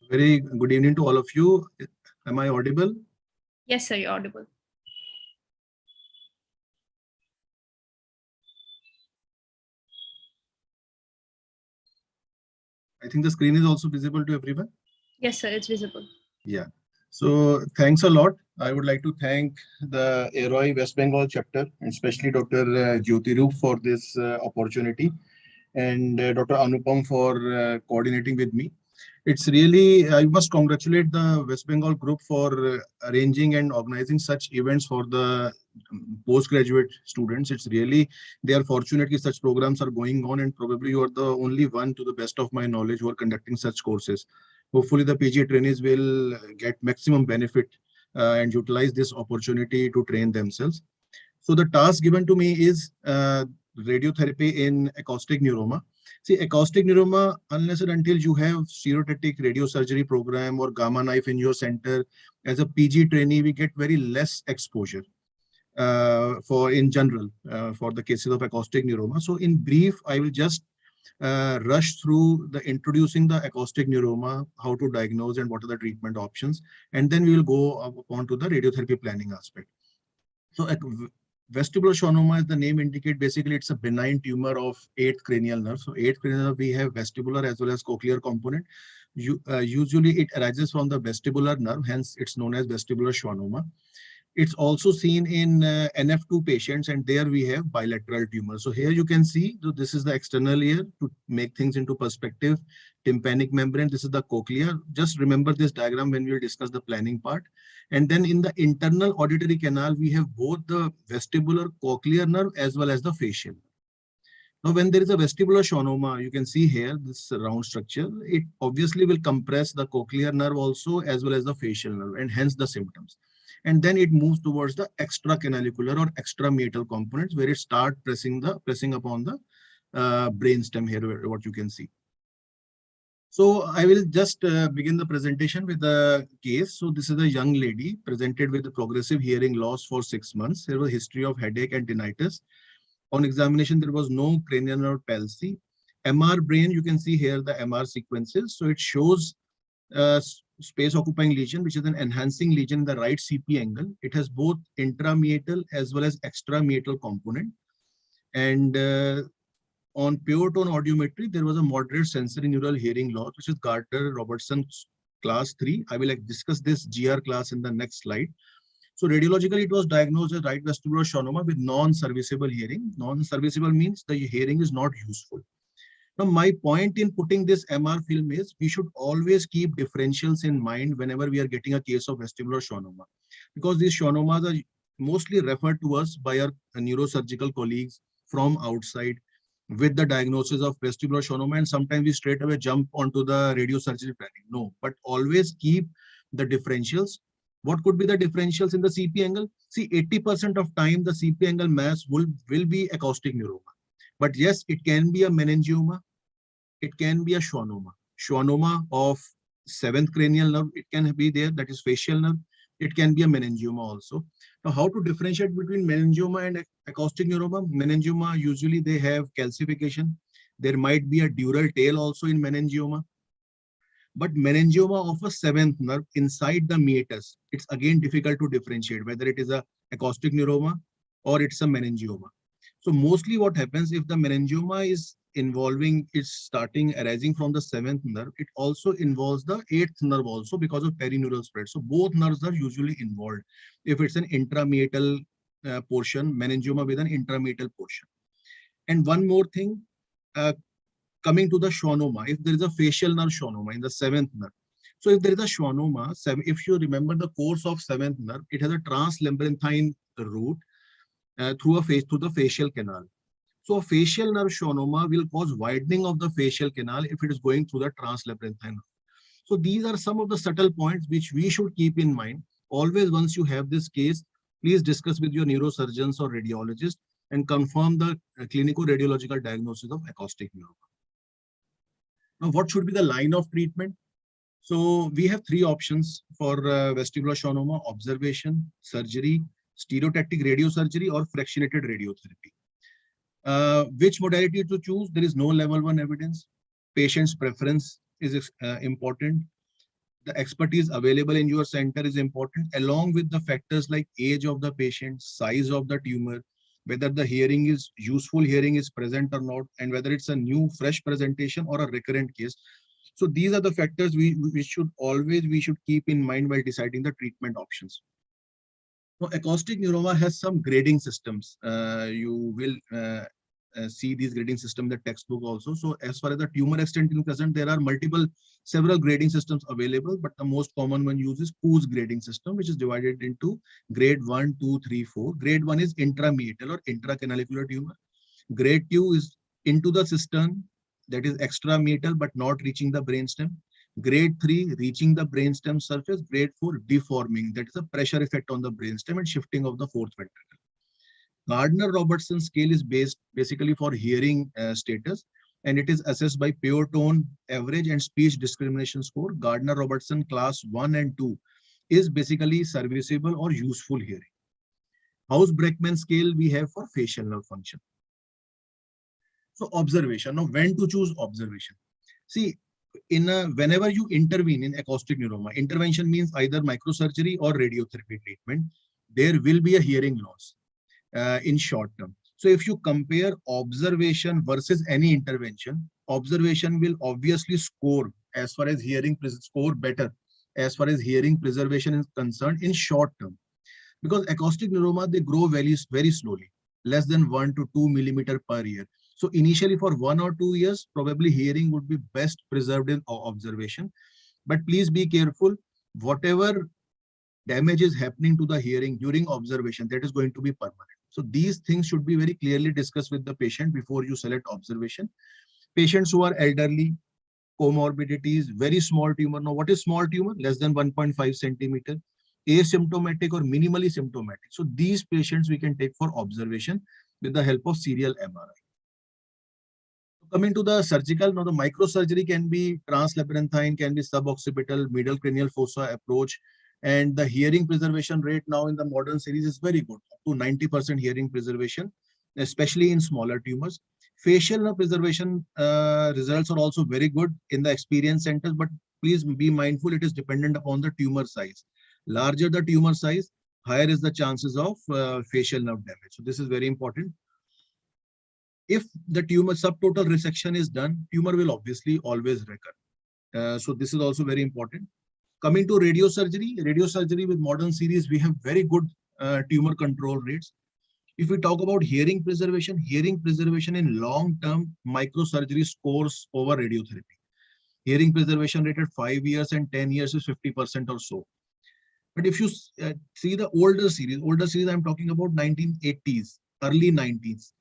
Very good evening to all of you. Am I audible? Yes, sir, you're audible. I think the screen is also visible to everyone. Yes, sir, it's visible. Yeah. So thanks a lot. I would like to thank the AROI West Bengal chapter, and especially Dr. Jyoti Roop for this opportunity, and Dr. Anupam for coordinating with me. It's really, I must congratulate the West Bengal group for arranging and organizing such events for the postgraduate students. It's really, they are fortunate that such programs are going on, and probably you are the only one, to the best of my knowledge, who are conducting such courses. Hopefully the PG trainees will get maximum benefit and utilize this opportunity to train themselves. So the task given to me is radiotherapy in acoustic neuroma. See, acoustic neuroma, unless and until you have stereotactic radiosurgery program or gamma knife in your center, as a PG trainee, we get very less exposure for in general for the cases of acoustic neuroma. So in brief, I will just rush through the introducing the acoustic neuroma, how to diagnose and what are the treatment options, and then we will go on to the radiotherapy planning aspect. So vestibular schwannoma, as the name indicate, basically it's a benign tumor of 8th cranial nerve. So 8th cranial nerve, we have vestibular as well as cochlear component. Usually it arises from the vestibular nerve, hence it's known as vestibular schwannoma. It's also seen in NF2 patients, and there we have bilateral tumor. So here you can see, so this is the external ear to make things into perspective. Tympanic membrane, this is the cochlea. Just remember this diagram when we'll discuss the planning part. And then in the internal auditory canal, we have both the vestibular cochlear nerve as well as the facial. Now, when there is a vestibular schwannoma, you can see here this round structure, it obviously will compress the cochlear nerve also as well as the facial nerve, and hence the symptoms. And then it moves towards the extracanalicular or extrameatal components, where it starts pressing upon the brainstem here, what you can see. So I will just begin the presentation with the case. So this is a young lady presented with a progressive hearing loss for 6 months. There was a history of headache and tinnitus. On examination, there was no cranial nerve palsy. MR brain, you can see here the MR sequences. So it shows space occupying lesion, which is an enhancing lesion in the right CP angle. It has both intrameatal as well as extrameatal component. And on pure tone audiometry, there was a moderate sensory neural hearing loss, which is Gardner-Robertson class 3. I will discuss this GR class in the next slide. So radiologically, it was diagnosed as right vestibular schwannoma with non-serviceable hearing. Non-serviceable means the hearing is not useful. Now, my point in putting this MR film is we should always keep differentials in mind whenever we are getting a case of vestibular schwannoma, because these schwannomas are mostly referred to us by our neurosurgical colleagues from outside with the diagnosis of vestibular schwannoma, and sometimes we straight away jump onto the radiosurgery planning. No, but always keep the differentials. What could be the differentials in the CP angle? See, 80% of time the CP angle mass will be acoustic neuroma. But yes, it can be a meningioma, it can be a schwannoma. Schwannoma of 7th cranial nerve, it can be there, that is facial nerve. It can be a meningioma also. Now, how to differentiate between meningioma and acoustic neuroma? Meningioma, usually they have calcification. There might be a dural tail also in meningioma. But meningioma of a 7th nerve inside the meatus, it's again difficult to differentiate whether it is a acoustic neuroma or it's a meningioma. So mostly what happens if the meningioma is involving, it's arising from the 7th nerve, it also involves the 8th nerve also because of perineural spread. So both nerves are usually involved if it's an intrameatal portion, meningioma with an intrameatal portion. And one more thing, coming to the schwannoma, if there is a facial nerve schwannoma in the 7th nerve. So if there is a schwannoma, if you remember the course of 7th nerve, it has a translabyrinthine route through the facial canal. So a facial nerve schwannoma will cause widening of the facial canal if it is going through the translabyrinthine. So these are some of the subtle points which we should keep in mind. Always, once you have this case, please discuss with your neurosurgeons or radiologist and confirm the clinical radiological diagnosis of acoustic neuroma. Now, what should be the line of treatment? So we have three options for vestibular schwannoma: observation, surgery, stereotactic radiosurgery, or fractionated radiotherapy. Which modality to choose? There is no level 1 evidence. Patient's preference is important. The expertise available in your center is important, along with the factors like age of the patient, size of the tumor, whether the hearing is useful hearing is present or not, and whether it's a new fresh presentation or a recurrent case. So these are the factors we should keep in mind while deciding the treatment options. Now, acoustic neuroma has some grading systems. You will see these grading systems in the textbook also. So as far as the tumor extent is concerned, there are several grading systems available, but the most common one uses Coos grading system, which is divided into grade 1, 2, 3, 4. Grade 1 is intrameatal or intracanalicular tumor. Grade 2 is into the cistern, that is extrameatal but not reaching the brainstem. Grade 3, reaching the brainstem surface. Grade 4, deforming, that is a pressure effect on the brainstem and shifting of the fourth ventricle. Gardner-Robertson scale is basically for hearing status, and it is assessed by pure tone average and speech discrimination score. Gardner-Robertson class 1 and 2 is basically serviceable or useful hearing. House-Brackman scale we have for facial nerve function. So observation. Now, when to choose observation? See, whenever you intervene in acoustic neuroma, intervention means either microsurgery or radiotherapy treatment, there will be a hearing loss in short term. So if you compare observation versus any intervention, observation will obviously score as far as hearing score better as far as hearing preservation is concerned in short term, because acoustic neuroma, they grow very slowly, less than 1 to 2 millimeter per year. So initially for 1 or 2 years, probably hearing would be best preserved in observation. But please be careful, whatever damage is happening to the hearing during observation, that is going to be permanent. So these things should be very clearly discussed with the patient before you select observation. Patients who are elderly, comorbidities, very small tumor. Now, what is small tumor? Less than 1.5 centimeter, asymptomatic or minimally symptomatic. So these patients we can take for observation with the help of serial MRI. Coming to the surgical, now the microsurgery can be translabyrinthine, can be suboccipital, middle cranial fossa approach, and the hearing preservation rate now in the modern series is very good, up to 90% hearing preservation, especially in smaller tumors. Facial nerve preservation results are also very good in the experienced centers, but please be mindful, it is dependent upon the tumor size. Larger the tumor size, higher is the chances of facial nerve damage. So this is very important. If the tumor subtotal resection is done, tumor will obviously always recur. So this is also very important. Coming to radiosurgery with modern series, we have very good tumor control rates. If we talk about hearing preservation in long-term microsurgery scores over radiotherapy. Hearing preservation rate at 5 years and 10 years is 50% or so. But if you see the older series, I'm talking about 1980s, early 90s.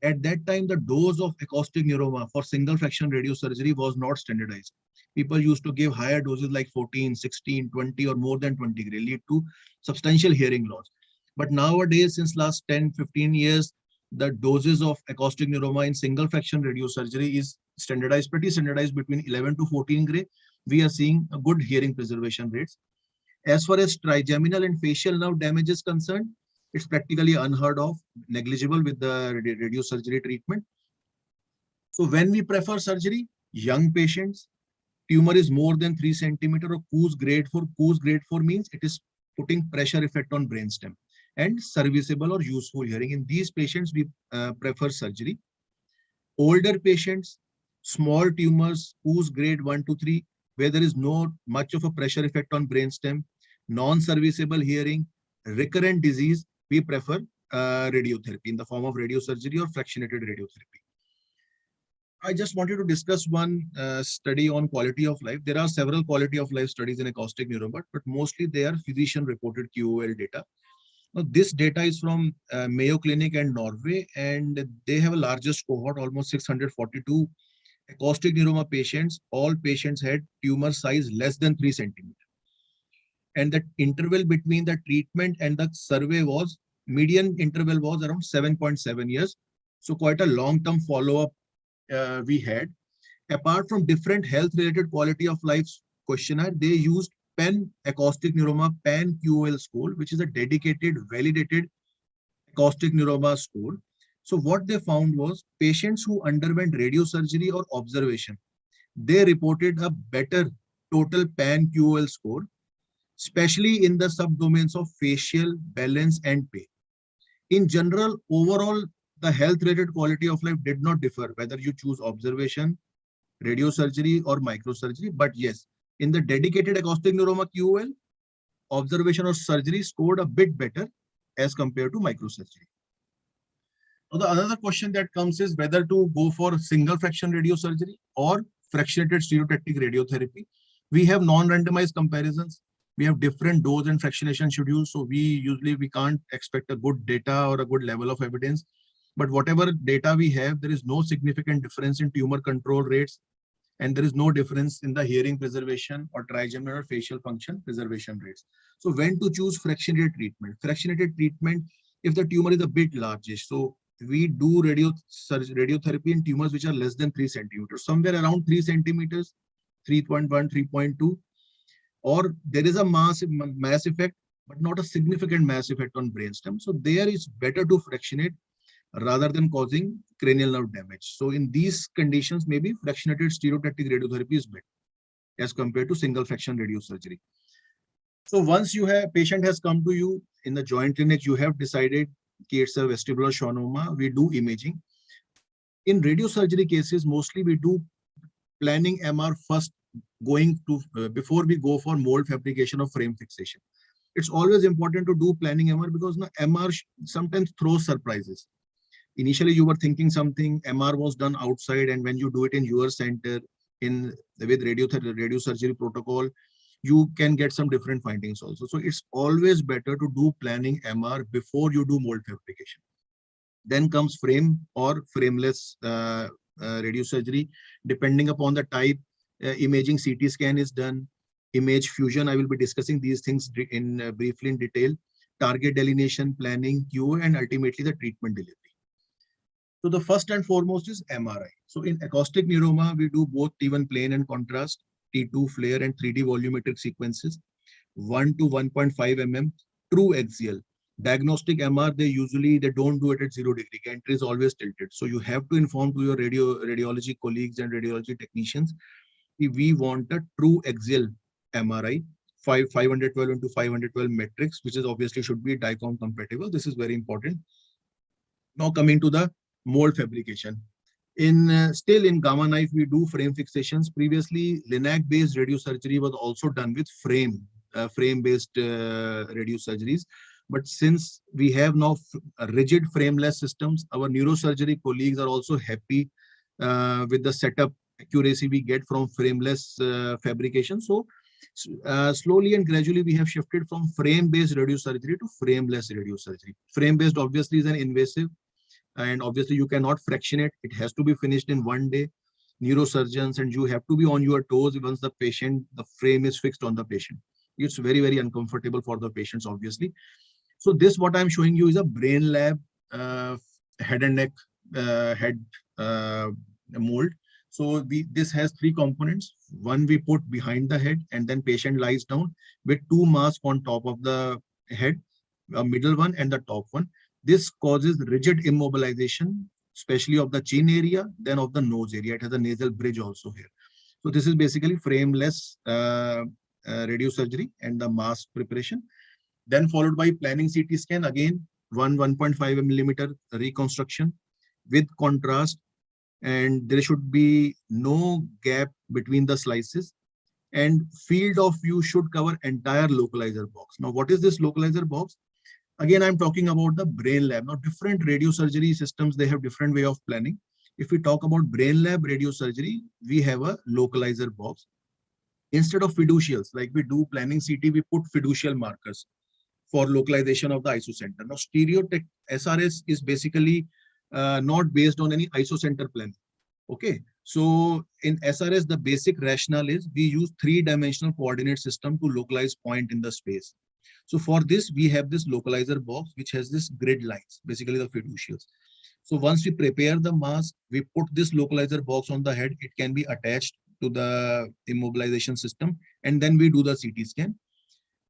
At that time, the dose of acoustic neuroma for single fraction radiosurgery was not standardized. People used to give higher doses like 14, 16, 20 or more than 20 gray, lead to substantial hearing loss. But nowadays, since last 10, 15 years, the doses of acoustic neuroma in single fraction radiosurgery is standardized, pretty standardized between 11 to 14 gray. We are seeing a good hearing preservation rates. As far as trigeminal and facial nerve damage is concerned, it's practically unheard of, negligible with the radiosurgery treatment. So when we prefer surgery, young patients, tumor is more than 3 centimeter or Coos grade 4. Coos grade 4 means it is putting pressure effect on brainstem, and serviceable or useful hearing. In these patients, we prefer surgery. Older patients, small tumors, Coos grade 1 to 3, where there is no much of a pressure effect on brainstem, non-serviceable hearing, recurrent disease, we prefer radiotherapy in the form of radiosurgery or fractionated radiotherapy. I just wanted to discuss one study on quality of life. There are several quality of life studies in acoustic neuroma, but mostly they are physician-reported QOL data. Now, this data is from Mayo Clinic and Norway, and they have a largest cohort, almost 642 acoustic neuroma patients, all patients had tumor size less than 3 centimeters. And the interval between the treatment and the survey was, median interval was around 7.7 years. So quite a long-term follow-up we had. Apart from different health-related quality of life questionnaire, they used PAN acoustic neuroma PAN QOL score, which is a dedicated, validated acoustic neuroma score. So what they found was patients who underwent radiosurgery or observation, they reported a better total PAN QOL score, especially in the subdomains of facial, balance, and pain. In general, overall, the health-related quality of life did not differ, whether you choose observation, radiosurgery, or microsurgery. But yes, in the dedicated acoustic neuroma QOL, observation or surgery scored a bit better as compared to microsurgery. Now, the another question that comes is whether to go for single fraction radiosurgery or fractionated stereotactic radiotherapy. We have non-randomized comparisons. We have different dose and fractionation schedules. So we can't expect a good data or a good level of evidence. But whatever data we have, there is no significant difference in tumor control rates, and there is no difference in the hearing preservation or trigeminal or facial function preservation rates. So when to choose fractionated treatment? Fractionated treatment, if the tumor is a bit largish, so we do radiotherapy in tumors which are less than 3 centimeters, somewhere around 3 centimeters, 3.1, 3.2, or there is a mass effect, but not a significant mass effect on brainstem. So there is better to fractionate rather than causing cranial nerve damage. So in these conditions, maybe fractionated stereotactic radiotherapy is better as compared to single fraction radiosurgery. So once patient has come to you in the joint clinic, you have decided it's a vestibular schwannoma, we do imaging. In radiosurgery cases, mostly we do planning MR first, before we go for mold fabrication or frame fixation. It's always important to do planning MR because MR sometimes throws surprises. Initially, you were thinking something, MR was done outside, and when you do it in your center with radiosurgery protocol, you can get some different findings also. So it's always better to do planning MR before you do mold fabrication. Then comes frame or frameless radiosurgery, depending upon the type. Imaging CT scan is done. Image fusion, I will be discussing these things briefly in detail. Target delineation, planning, QA, and ultimately the treatment delivery. So the first and foremost is MRI. So in acoustic neuroma, we do both T1 plane and contrast, T2 flare, and 3D volumetric sequences, 1 to 1.5 mm, true axial. Diagnostic MR, they don't do it at 0 degree. Gantry is always tilted. So you have to inform to your radiology colleagues and radiology technicians, if we want a true axial MRI, 512 into 512 matrix, which is obviously should be DICOM compatible. This is very important. Now coming to the mold fabrication. Still in Gamma Knife, we do frame fixations. Previously, LINAC-based radiosurgery was also done with frame-based radiosurgeries. But since we have now rigid frameless systems, our neurosurgery colleagues are also happy with the setup accuracy we get from frameless fabrication. So slowly and gradually, we have shifted from frame-based radiosurgery to frameless radiosurgery. Frame-based obviously is an invasive, and obviously you cannot fractionate. It has to be finished in one day. Neurosurgeons and you have to be on your toes once the frame is fixed on the patient. It's very, very uncomfortable for the patients, obviously. So this, what I'm showing you, is a brain lab head and neck mold. So this has 3 components. One we put behind the head, and then patient lies down with 2 masks on top of the head, a middle one and the top one. This causes rigid immobilization, especially of the chin area, then of the nose area. It has a nasal bridge also here. So this is basically frameless radiosurgery and the mask preparation. Then followed by planning CT scan, again 1.5 mm reconstruction with contrast, and there should be no gap between the slices, and field of view should cover entire localizer box. Now, what is this localizer box? Again, I'm talking about the brain lab. Now, different radiosurgery systems, they have different way of planning. If we talk about brain lab radiosurgery, we have a localizer box. Instead of fiducials, like we do planning CT, we put fiducial markers for localization of the isocenter. Now, SRS is basically not based on any isocenter planning. Okay, So in SRS, the basic rationale is we use 3-dimensional coordinate system to localize point in the space. So for this, we have this localizer box, which has this grid lines, basically the fiducials. So once we prepare the mask, we put this localizer box on the head. It can be attached to the immobilization system, and then we do the CT scan.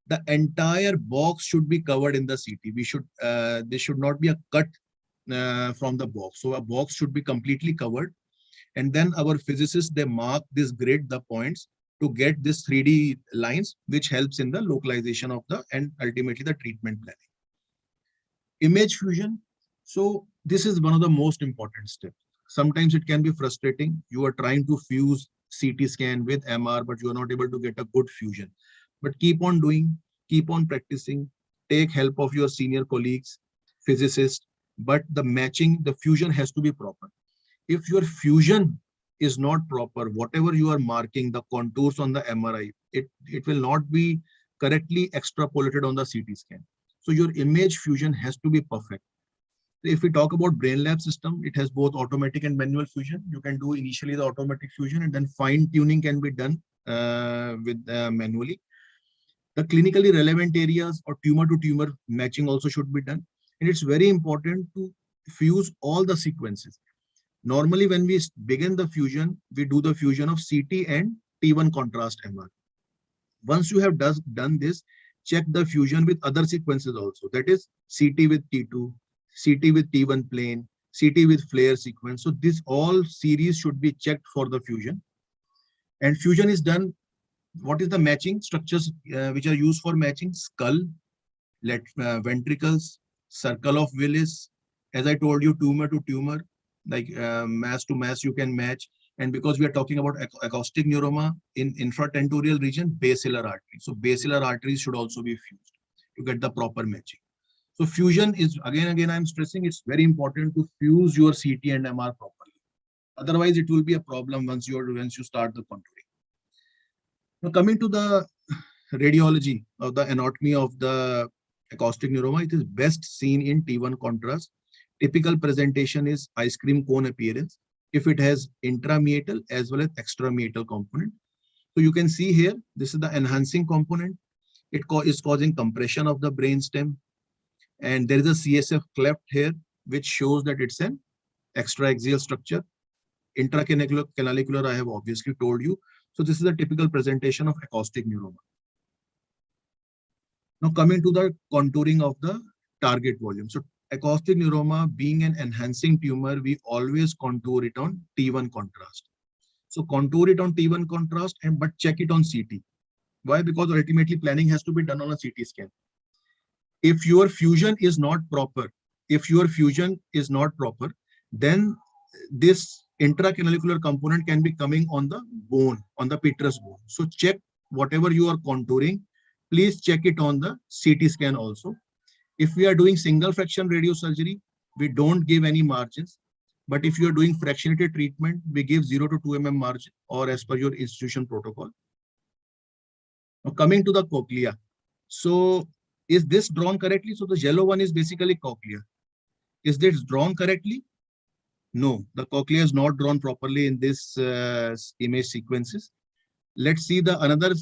The entire box should be covered in the CT. There should not be a cut from the box. So a box should be completely covered. And then our physicists, they mark this grid, the points, to get this 3D lines, which helps in the localization of the, and ultimately the treatment planning. Image fusion. So this is one of the most important steps. Sometimes it can be frustrating. You are trying to fuse CT scan with MR, but you are not able to get a good fusion. But keep on doing, keep on practicing, take help of your senior colleagues, physicists, but the matching, the fusion has to be proper. If your fusion is not proper, whatever you are marking, the contours on the MRI, it will not be correctly extrapolated on the CT scan. So your image fusion has to be perfect. If we talk about brain lab system, it has both automatic and manual fusion. You can do initially the automatic fusion, and then fine tuning can be done with manually. The clinically relevant areas or tumor to tumor matching also should be done. And it's very important to fuse all the sequences. Normally, when we begin the fusion, we do the fusion of CT and T1 contrast MR. Once you have done this, check the fusion with other sequences also. That is CT with T2, CT with T1 plane, CT with flare sequence. So this all series should be checked for the fusion. And fusion is done. What is the matching structures which are used for matching? Skull, ventricles, circle of Willis. As I told you, tumor to tumor, like mass to mass you can match. And because we are talking about acoustic neuroma in infratentorial region, basilar artery. So basilar arteries should also be fused to get the proper matching. So fusion is, again, I'm stressing, it's very important to fuse your CT and MR properly. Otherwise, it will be a problem once you start the contouring. Now, coming to the radiology of the anatomy of the acoustic neuroma, it is best seen in T1 contrast. Typical presentation is ice cream cone appearance if it has intrameatal as well as extrameatal component. So you can see here, this is the enhancing component. It is causing compression of the brainstem. And there is a CSF cleft here, which shows that it's an extraaxial structure. Intracanaliculaar, I have obviously told you. So this is a typical presentation of acoustic neuroma. Now coming to the contouring of the target volume. So acoustic neuroma being an enhancing tumor, we always contour it on T1 contrast. So contour it on T1 contrast, but check it on CT. Why? Because ultimately planning has to be done on a CT scan. If your fusion is not proper, then this intracanalicular component can be coming on the bone, on the petrous bone. So check whatever you are contouring, please check it on the CT scan also. If we are doing single fraction radiosurgery, we don't give any margins. But if you are doing fractionated treatment, we give 0 to 2 mm margin, or as per your institution protocol. Now coming to the cochlea. So is this drawn correctly? So the yellow one is basically cochlea. Is this drawn correctly? No, the cochlea is not drawn properly in this image sequences. Let's see the another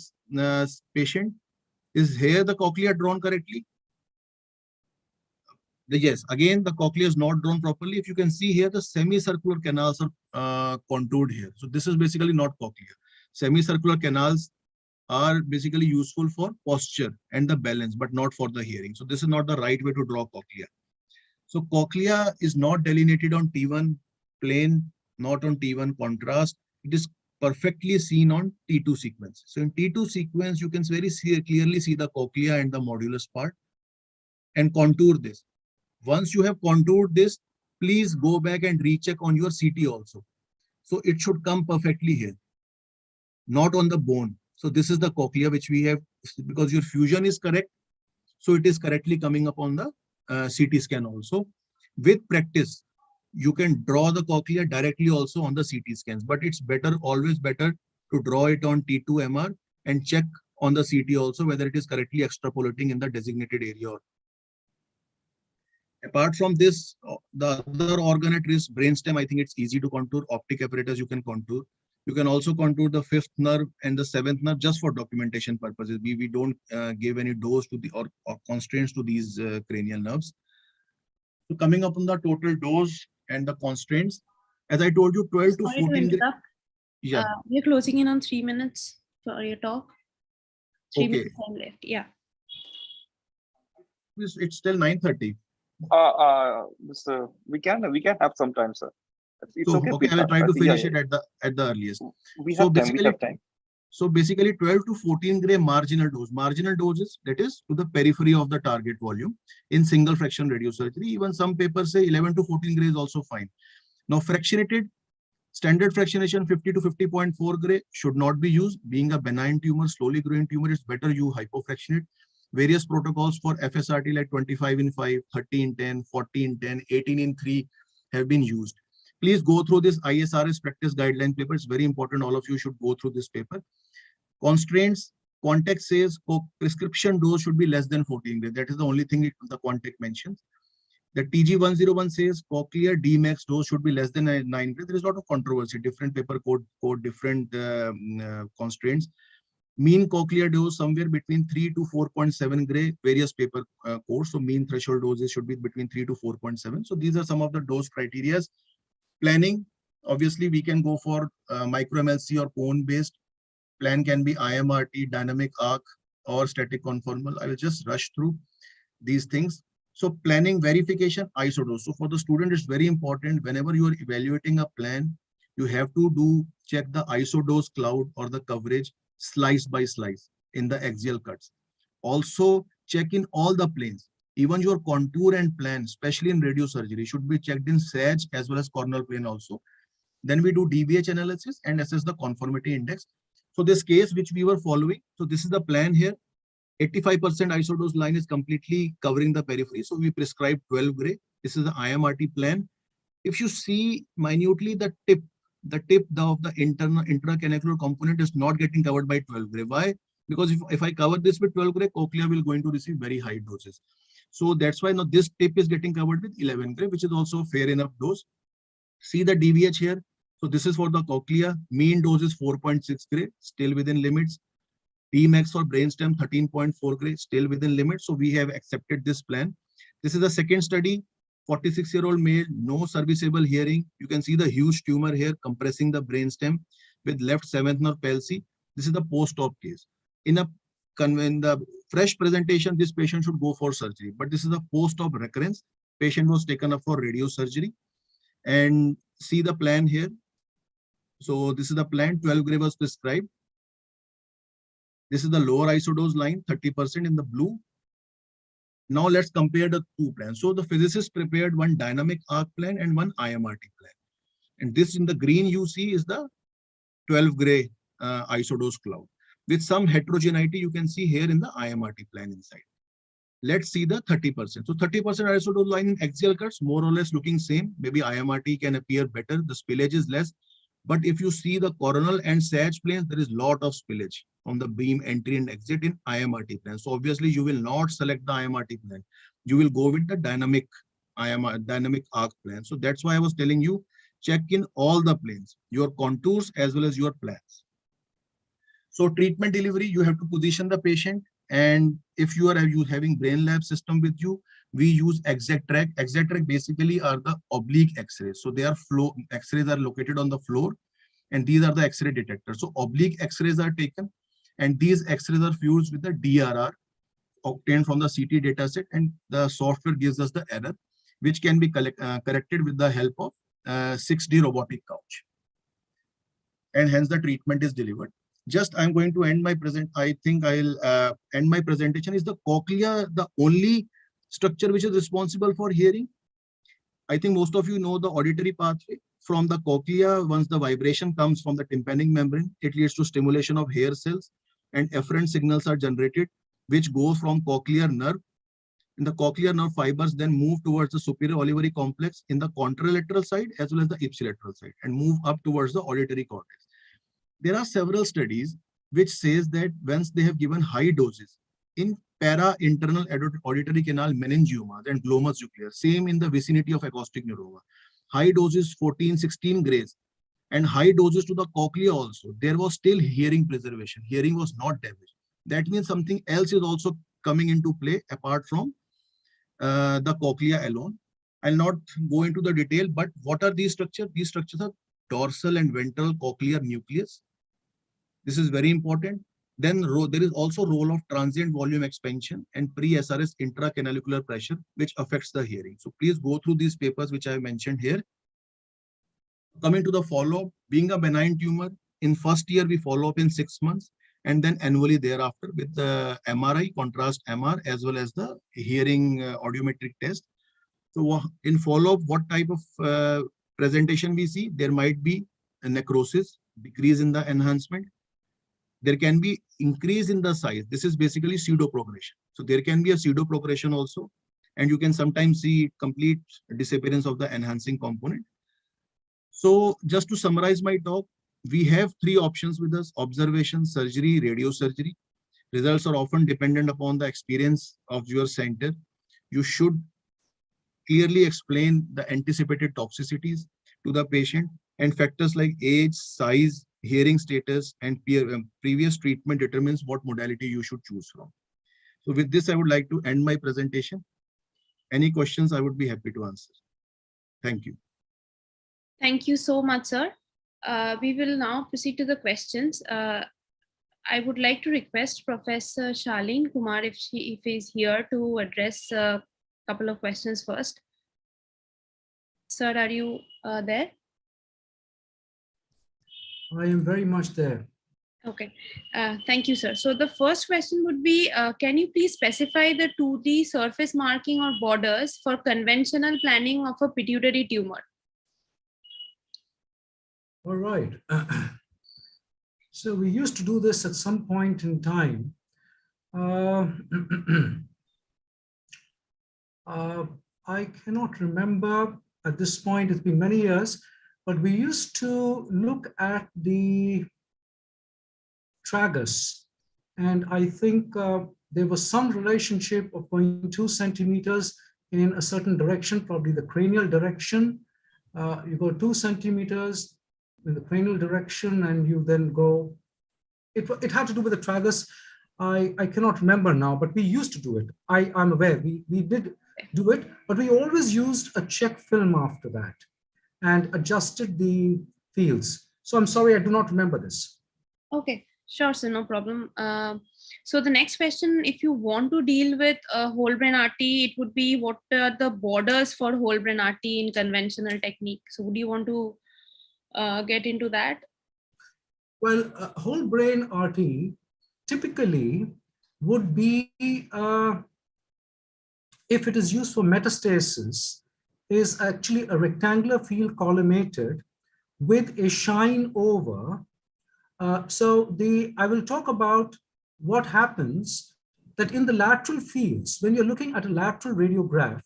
patient. Is here the cochlea drawn correctly? Yes, again, the cochlea is not drawn properly. If you can see here, the semicircular canals are contoured here. So this is basically not cochlea. Semicircular canals are basically useful for posture and the balance, but not for the hearing. So this is not the right way to draw cochlea. So cochlea is not delineated on T1 plane, not on T1 contrast. It is perfectly seen on T2 sequence. So in T2 sequence, you can very clearly see the cochlea and the modulus part and contour this. Once you have contoured this, please go back and recheck on your CT also. So it should come perfectly here, not on the bone. So this is the cochlea which we have, because your fusion is correct. So it is correctly coming up on the CT scan also. With practice, you can draw the cochlea directly also on the CT scans, but it's better, always better to draw it on T2 MR and check on the CT also whether it is correctly extrapolating in the designated area. Apart from this, the other organ at risk, brainstem, I think it's easy to contour. Optic apparatus, you can contour. You can also contour the fifth nerve and the seventh nerve just for documentation purposes. We don't give any dose to the or constraints to these cranial nerves. So coming up on the total dose and the constraints, as I told you, 12 to Sorry to 14. interrupt. Yeah. We're closing in on 3 minutes for your talk. 3 Okay. minutes time left. Yeah. It's still 9:30. We can have some time, sir. It's So, okay. okay, I will try to finish it at the earliest. We So have time. We basically, have time. So basically 12 to 14 gray marginal dose. Marginal doses, that is to the periphery of the target volume in single fraction radiosurgery. Even some papers say 11 to 14 gray is also fine. Now fractionated, standard fractionation 50 to 50.4 gray should not be used. Being a benign tumor, slowly growing tumor, it's better you hypofractionate. Various protocols for FSRT like 25 in 5, 30 in 10, 40 in 10, 18 in 3 have been used. Please go through this ISRS practice guideline paper. It's very important. All of you should go through this paper. Constraints, context says prescription dose should be less than 14 gray. That is the only thing the context mentions. The TG101 says cochlear Dmax dose should be less than 9 gray. There is a lot of controversy. Different paper code different constraints. Mean cochlear dose somewhere between 3 to 4.7 gray. Various paper codes. So mean threshold doses should be between 3 to 4.7. So these are some of the dose criteria. Planning, obviously we can go for micro MLC or cone based. Plan can be IMRT, dynamic arc, or static conformal. I will just rush through these things. So planning, verification, isodose. So for the student, it's very important whenever you are evaluating a plan, you have to check the isodose cloud or the coverage slice by slice in the axial cuts. Also check in all the planes. Even your contour and plan, especially in radiosurgery, should be checked in SAG as well as corneal plane also. Then we do DBH analysis and assess the conformity index. So this case which we were following, so this is the plan here. 85% isodose line is completely covering the periphery. So we prescribe 12 gray. This is the IMRT plan. If you see minutely the tip of the internal intracanalicular component is not getting covered by 12 gray. Why? Because if I cover this with 12 gray, cochlea will going to receive very high doses. So that's why now this tip is getting covered with 11 gray, which is also fair enough dose. See the DBH here. So this is for the cochlea. Mean dose is 4.6 gray, still within limits. Dmax for brainstem 13.4 gray, still within limits. So we have accepted this plan. This is the second study. 46-year-old male, no serviceable hearing. You can see the huge tumor here compressing the brainstem with left seventh nerve palsy. This is the post-op case. In the fresh presentation, this patient should go for surgery, but this is a post-op recurrence. Patient was taken up for radiosurgery. And see the plan here. So this is the plan. 12 gray was prescribed. This is the lower isodose line, 30% in the blue. Now let's compare the two plans. So the physicist prepared one dynamic arc plan and one IMRT plan. And this in the green you see is the 12 gray isodose cloud. With some heterogeneity you can see here in the IMRT plan inside. Let's see the 30%. So 30% isodose line in axial cuts, more or less looking same. Maybe IMRT can appear better. The spillage is less. But if you see the coronal and SAG planes, there is a lot of spillage from the beam entry and exit in IMRT plan. So obviously you will not select the IMRT plan. You will go with the dynamic arc plan. So that's why I was telling you, check in all the planes, your contours as well as your plans. So treatment delivery, you have to position the patient. And if you are having brain lab system with you, we use exact track. Exact track basically are the oblique x-rays. So they are flow x-rays are located on the floor, and these are the x-ray detectors. So oblique x-rays are taken, and these x-rays are fused with the DRR obtained from the CT dataset, and the software gives us the error, which can be corrected with the help of 6D robotic couch. And hence the treatment is delivered. Just I'm going to end my I think I'll end my presentation. Is the cochlea the only structure which is responsible for hearing? I think most of you know the auditory pathway. From the cochlea, once the vibration comes from the tympanic membrane, it leads to stimulation of hair cells, and efferent signals are generated, which go from cochlear nerve. And the cochlear nerve fibers then move towards the superior olivary complex in the contralateral side as well as the ipsilateral side, and move up towards the auditory cortex. There are several studies which says that once they have given high doses, in para-internal auditory canal meningiomas and glomus nucleus, same in the vicinity of acoustic neuroma. High doses 14-16 grays and high doses to the cochlea also. There was still hearing preservation. Hearing was not damaged. That means something else is also coming into play apart from the cochlea alone. I'll not go into the detail, but what are these structures? These structures are dorsal and ventral cochlear nucleus. This is very important. Then there is also role of transient volume expansion and pre-SRS intracanaliculaar pressure, which affects the hearing. So please go through these papers which I have mentioned here. Coming to the follow-up, being a benign tumor, in first year we follow up in 6 months and then annually thereafter with the MRI, contrast MR, as well as the hearing audiometric test. So in follow-up, what type of presentation we see? There might be a necrosis, decrease in the enhancement. There can be increase in the size. This is basically pseudo-progression. So there can be a pseudo-progression also, and you can sometimes see complete disappearance of the enhancing component. So just to summarize my talk, we have 3 options with us: observation, surgery, radiosurgery. Results are often dependent upon the experience of your center. You should clearly explain the anticipated toxicities to the patient, and factors like age, size, hearing status, and previous treatment determines what modality you should choose from. So with this, I would like to end my presentation. Any questions, I would be happy to answer. Thank you. Thank you so much, sir. We will now proceed to the questions. I would like to request Professor Shalin Kumar if he is here to address a couple of questions first. Sir, are you there? I am very much there. Okay, thank you, sir. So the first question would be, can you please specify the 2D surface marking or borders for conventional planning of a pituitary tumor? All right. So we used to do this at some point in time. I cannot remember at this point, it's been many years, but we used to look at the tragus, and I think there was some relationship of going 2 centimeters in a certain direction, probably the cranial direction. You go 2 centimeters in the cranial direction, and you then go. It had to do with the tragus. I cannot remember now, but we used to do it. I'm aware we did do it, but we always used a check film after that and adjusted the fields. So I'm sorry, I do not remember this. Okay, sure, sir, no problem. So the next question, if you want to deal with whole brain RT, it would be what are the borders for whole brain RT in conventional technique? So would you want to get into that? Well, whole brain RT typically would be, if it is used for metastasis, is actually a rectangular field collimated with a shine over. So I will talk about what happens that in the lateral fields, when you're looking at a lateral radiograph,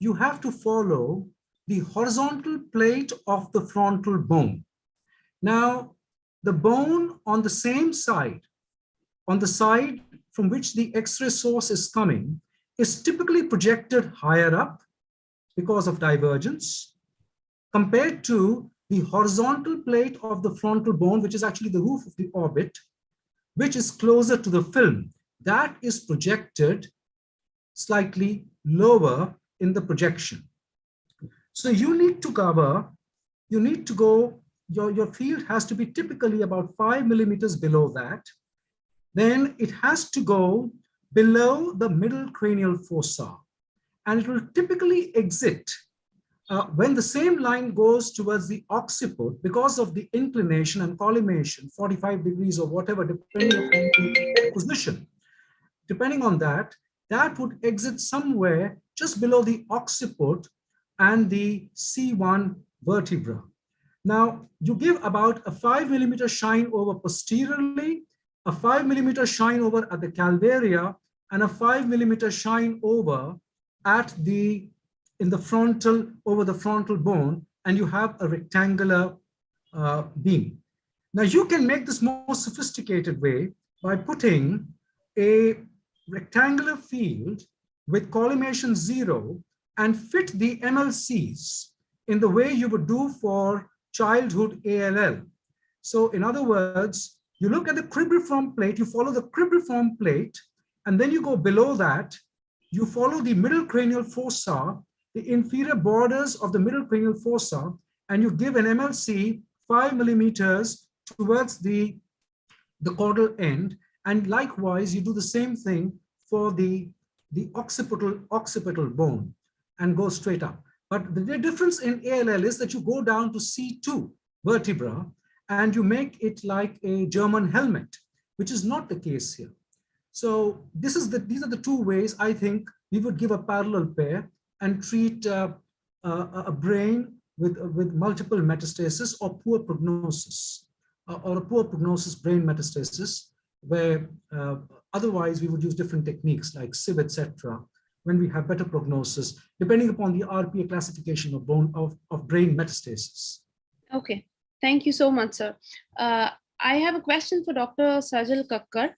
you have to follow the horizontal plate of the frontal bone. Now, the bone on the same side, on the side from which the X-ray source is coming, is typically projected higher up because of divergence, compared to the horizontal plate of the frontal bone, which is actually the roof of the orbit, which is closer to the film. That is projected slightly lower in the projection. So you need to go, your field has to be typically about 5 millimeters below that. Then it has to go below the middle cranial fossa. And it will typically exit when the same line goes towards the occiput, because of the inclination and collimation, 45 degrees or whatever, depending on the position. Depending on that, that would exit somewhere just below the occiput and the C1 vertebra. Now, you give about a 5 millimeter shine over posteriorly, a 5 millimeter shine over at the calvaria, and a 5 millimeter shine over at in the frontal, over the frontal bone, and you have a rectangular beam. Now, you can make this more sophisticated way by putting a rectangular field with collimation 0 and fit the MLCs in the way you would do for childhood ALL. So in other words, you look at the cribriform plate, you follow the cribriform plate, and then you go below that, you follow the middle cranial fossa, the inferior borders of the middle cranial fossa, and you give an MLC 5 millimeters towards the caudal end. And likewise, you do the same thing for the occipital bone and go straight up. But the difference in ALL is that you go down to C2 vertebra and you make it like a German helmet, which is not the case here. So these are the two ways I think we would give a parallel pair and treat a brain with multiple metastasis or poor prognosis, or a poor prognosis brain metastasis, where otherwise we would use different techniques like SIV, etc., when we have better prognosis, depending upon the RPA classification of brain metastasis. Okay, thank you so much, sir. I have a question for Dr. Sajal Kakkar.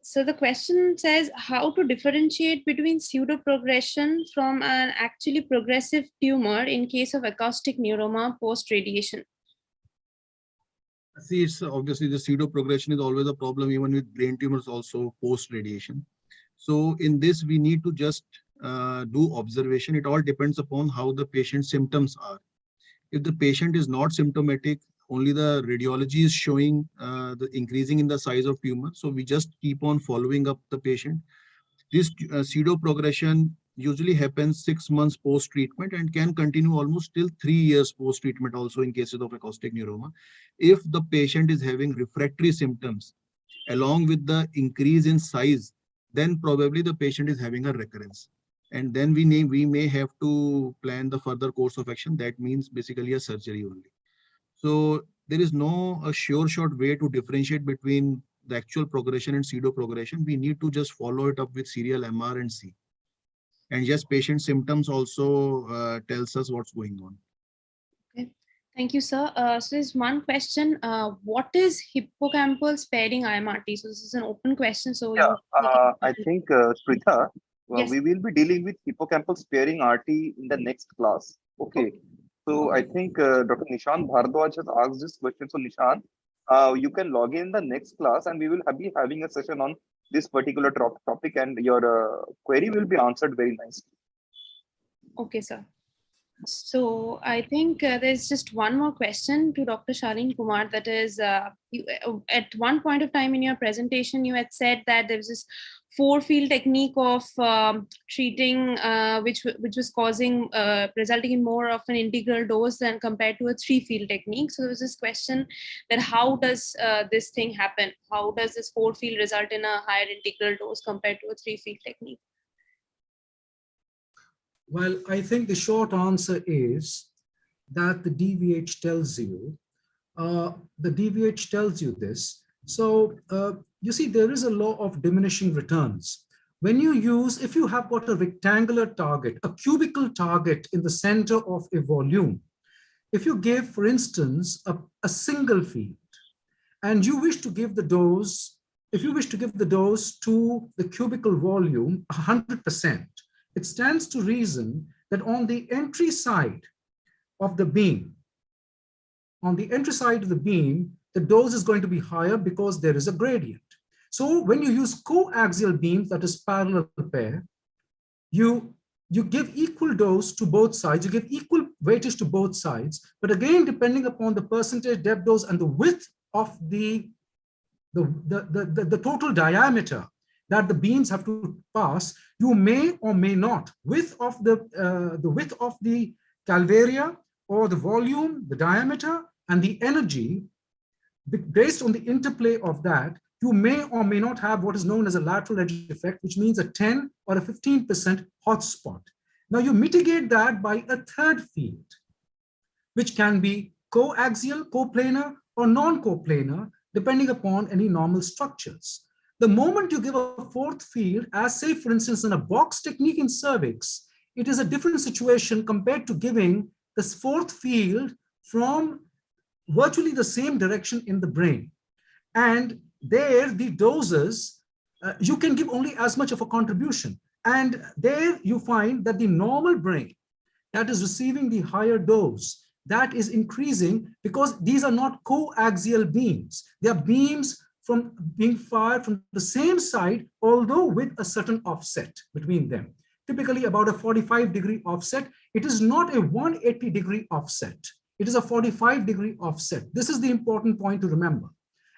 So the question says how to differentiate between pseudoprogression from an actually progressive tumor in case of acoustic neuroma post-radiation. See, it's obviously the pseudo progression is always a problem, even with brain tumors also post radiation. So in this, we need to just do observation. It all depends upon how the patient's symptoms are. If the patient is not symptomatic, only the radiology is showing the increasing in the size of tumor. So we just keep on following up the patient. This pseudo progression usually happens 6 months post treatment and can continue almost till 3 years post treatment also in cases of acoustic neuroma. If the patient is having refractory symptoms along with the increase in size, then probably the patient is having a recurrence. And then we may have to plan the further course of action. That means basically a surgery only. So there is no a sure shot way to differentiate between the actual progression and pseudo progression. We need to just follow it up with serial MR and C. And yes, patient symptoms also tells us what's going on. Okay, thank you, sir. So there's one question. What is hippocampal sparing IMRT? So this is an open question. So yeah, I think Pritha, yes. We will be dealing with hippocampal sparing RT in the next class. Okay. So I think Dr. Nishant Bhardwaj has asked this question. So Nishant, you can log in the next class and we will be having a session on this particular topic, and your query will be answered very nicely. Okay, sir. So I think there's just one more question to Dr. Shalin Kumar. That is, you, at one point of time in your presentation, you had said that there was this 4-field technique of treating, which was causing, resulting in more of an integral dose than compared to a 3-field technique. So there was this question that how does this thing happen? How does this 4-field result in a higher integral dose compared to a 3-field technique? Well, I think the short answer is that the DVH tells you, this. So you see, there is a law of diminishing returns. When you use, if you have got a rectangular target, a cubical target in the center of a volume, if you give, for instance, a single field, and you wish to give the dose, if you wish to give the dose to the cubical volume 100%, it stands to reason that on the entry side of the beam, the dose is going to be higher because there is a gradient. So when you use coaxial beams, that is parallel pair, you give equal dose to both sides, you give equal weightage to both sides, but again, depending upon the percentage depth dose and the width of the total diameter that the beams have to pass, you may or may not, width of the width of the calvaria or the volume, the diameter, and the energy, based on the interplay of that, you may or may not have what is known as a lateral edge effect, which means a 10 or a 15% hotspot. Now you mitigate that by a third field, which can be coaxial, coplanar, or non-coplanar, depending upon any normal structures. The moment you give a fourth field, as say, for instance, in a box technique in cervix, it is a different situation compared to giving this fourth field from virtually the same direction in the brain. And there, the doses you can give only as much of a contribution. And there you find that the normal brain that is receiving the higher dose, that is increasing because these are not coaxial beams. They are beams from being fired from the same side, although with a certain offset between them. Typically about a 45-degree offset. It is not a 180-degree offset. It is a 45-degree offset. This is the important point to remember.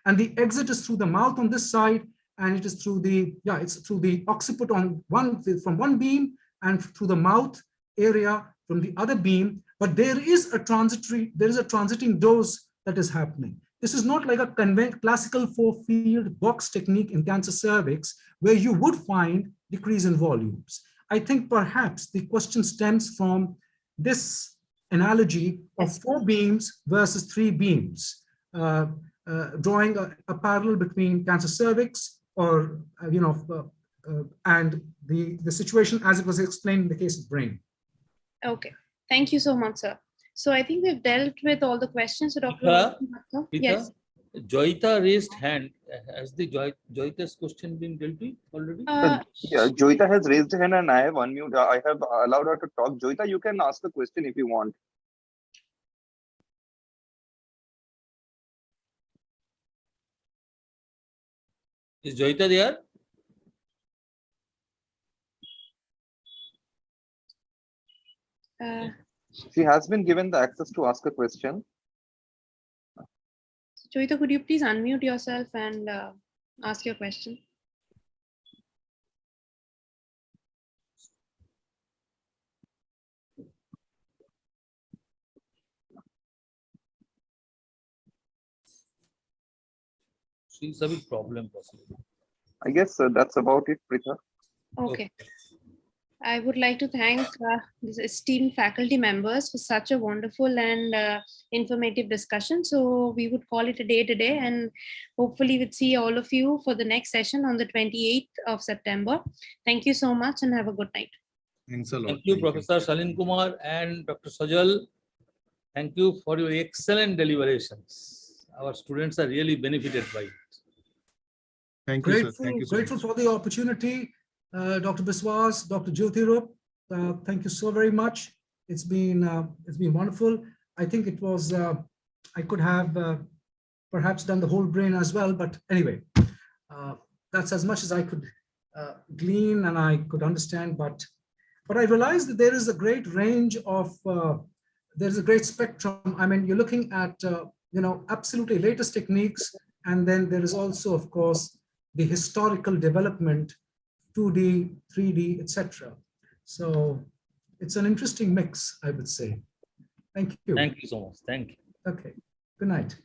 And the exit is through the mouth on this side, and it is through the, it's through the occiput on from one beam and through the mouth area from the other beam. But there is a transiting dose that is happening. This is not like a classical 4-field box technique in cancer cervix where you would find decrease in volumes. I think perhaps the question stems from this analogy of 4 beams versus 3 beams, drawing a parallel between cancer cervix or, and the situation as it was explained in the case of brain. Okay, thank you so much, sir. So I think we've dealt with all the questions. So Dr. Yes. Joyita raised hand. Has the Joyita's question been dealt with already? Yeah, Joyita has raised her hand and I have unmuted. I have allowed her to talk. Joyita, you can ask a question if you want. Is Joyita there? She has been given the access to ask a question. Joyita, could you please unmute yourself and ask your question? She's a big problem possibly. I guess that's about it, Pritha. Okay. I would like to thank these esteemed faculty members for such a wonderful and informative discussion. So we would call it a day today, and hopefully we'd see all of you for the next session on the 28th of September. Thank you so much and have a good night. Thanks a lot. Thank you, Professor Shalin Kumar and Dr. Sajal. Thank you for your excellent deliberations. Our students are really benefited by it. Thank you, sir. Thank you so Grateful much. for the opportunity. Dr. Biswas, Dr. Jyotirup, thank you so very much. It's been wonderful. I think it was, I could have perhaps done the whole brain as well, but anyway, that's as much as I could glean and I could understand, but I realized that there is a great range of, there's a great spectrum. I mean, you're looking at, absolutely latest techniques, and then there is also, of course, the historical development, 2D, 3D, etc. So it's an interesting mix, I would say. Thank you. Thank you so much. Thank you. Okay. Good night.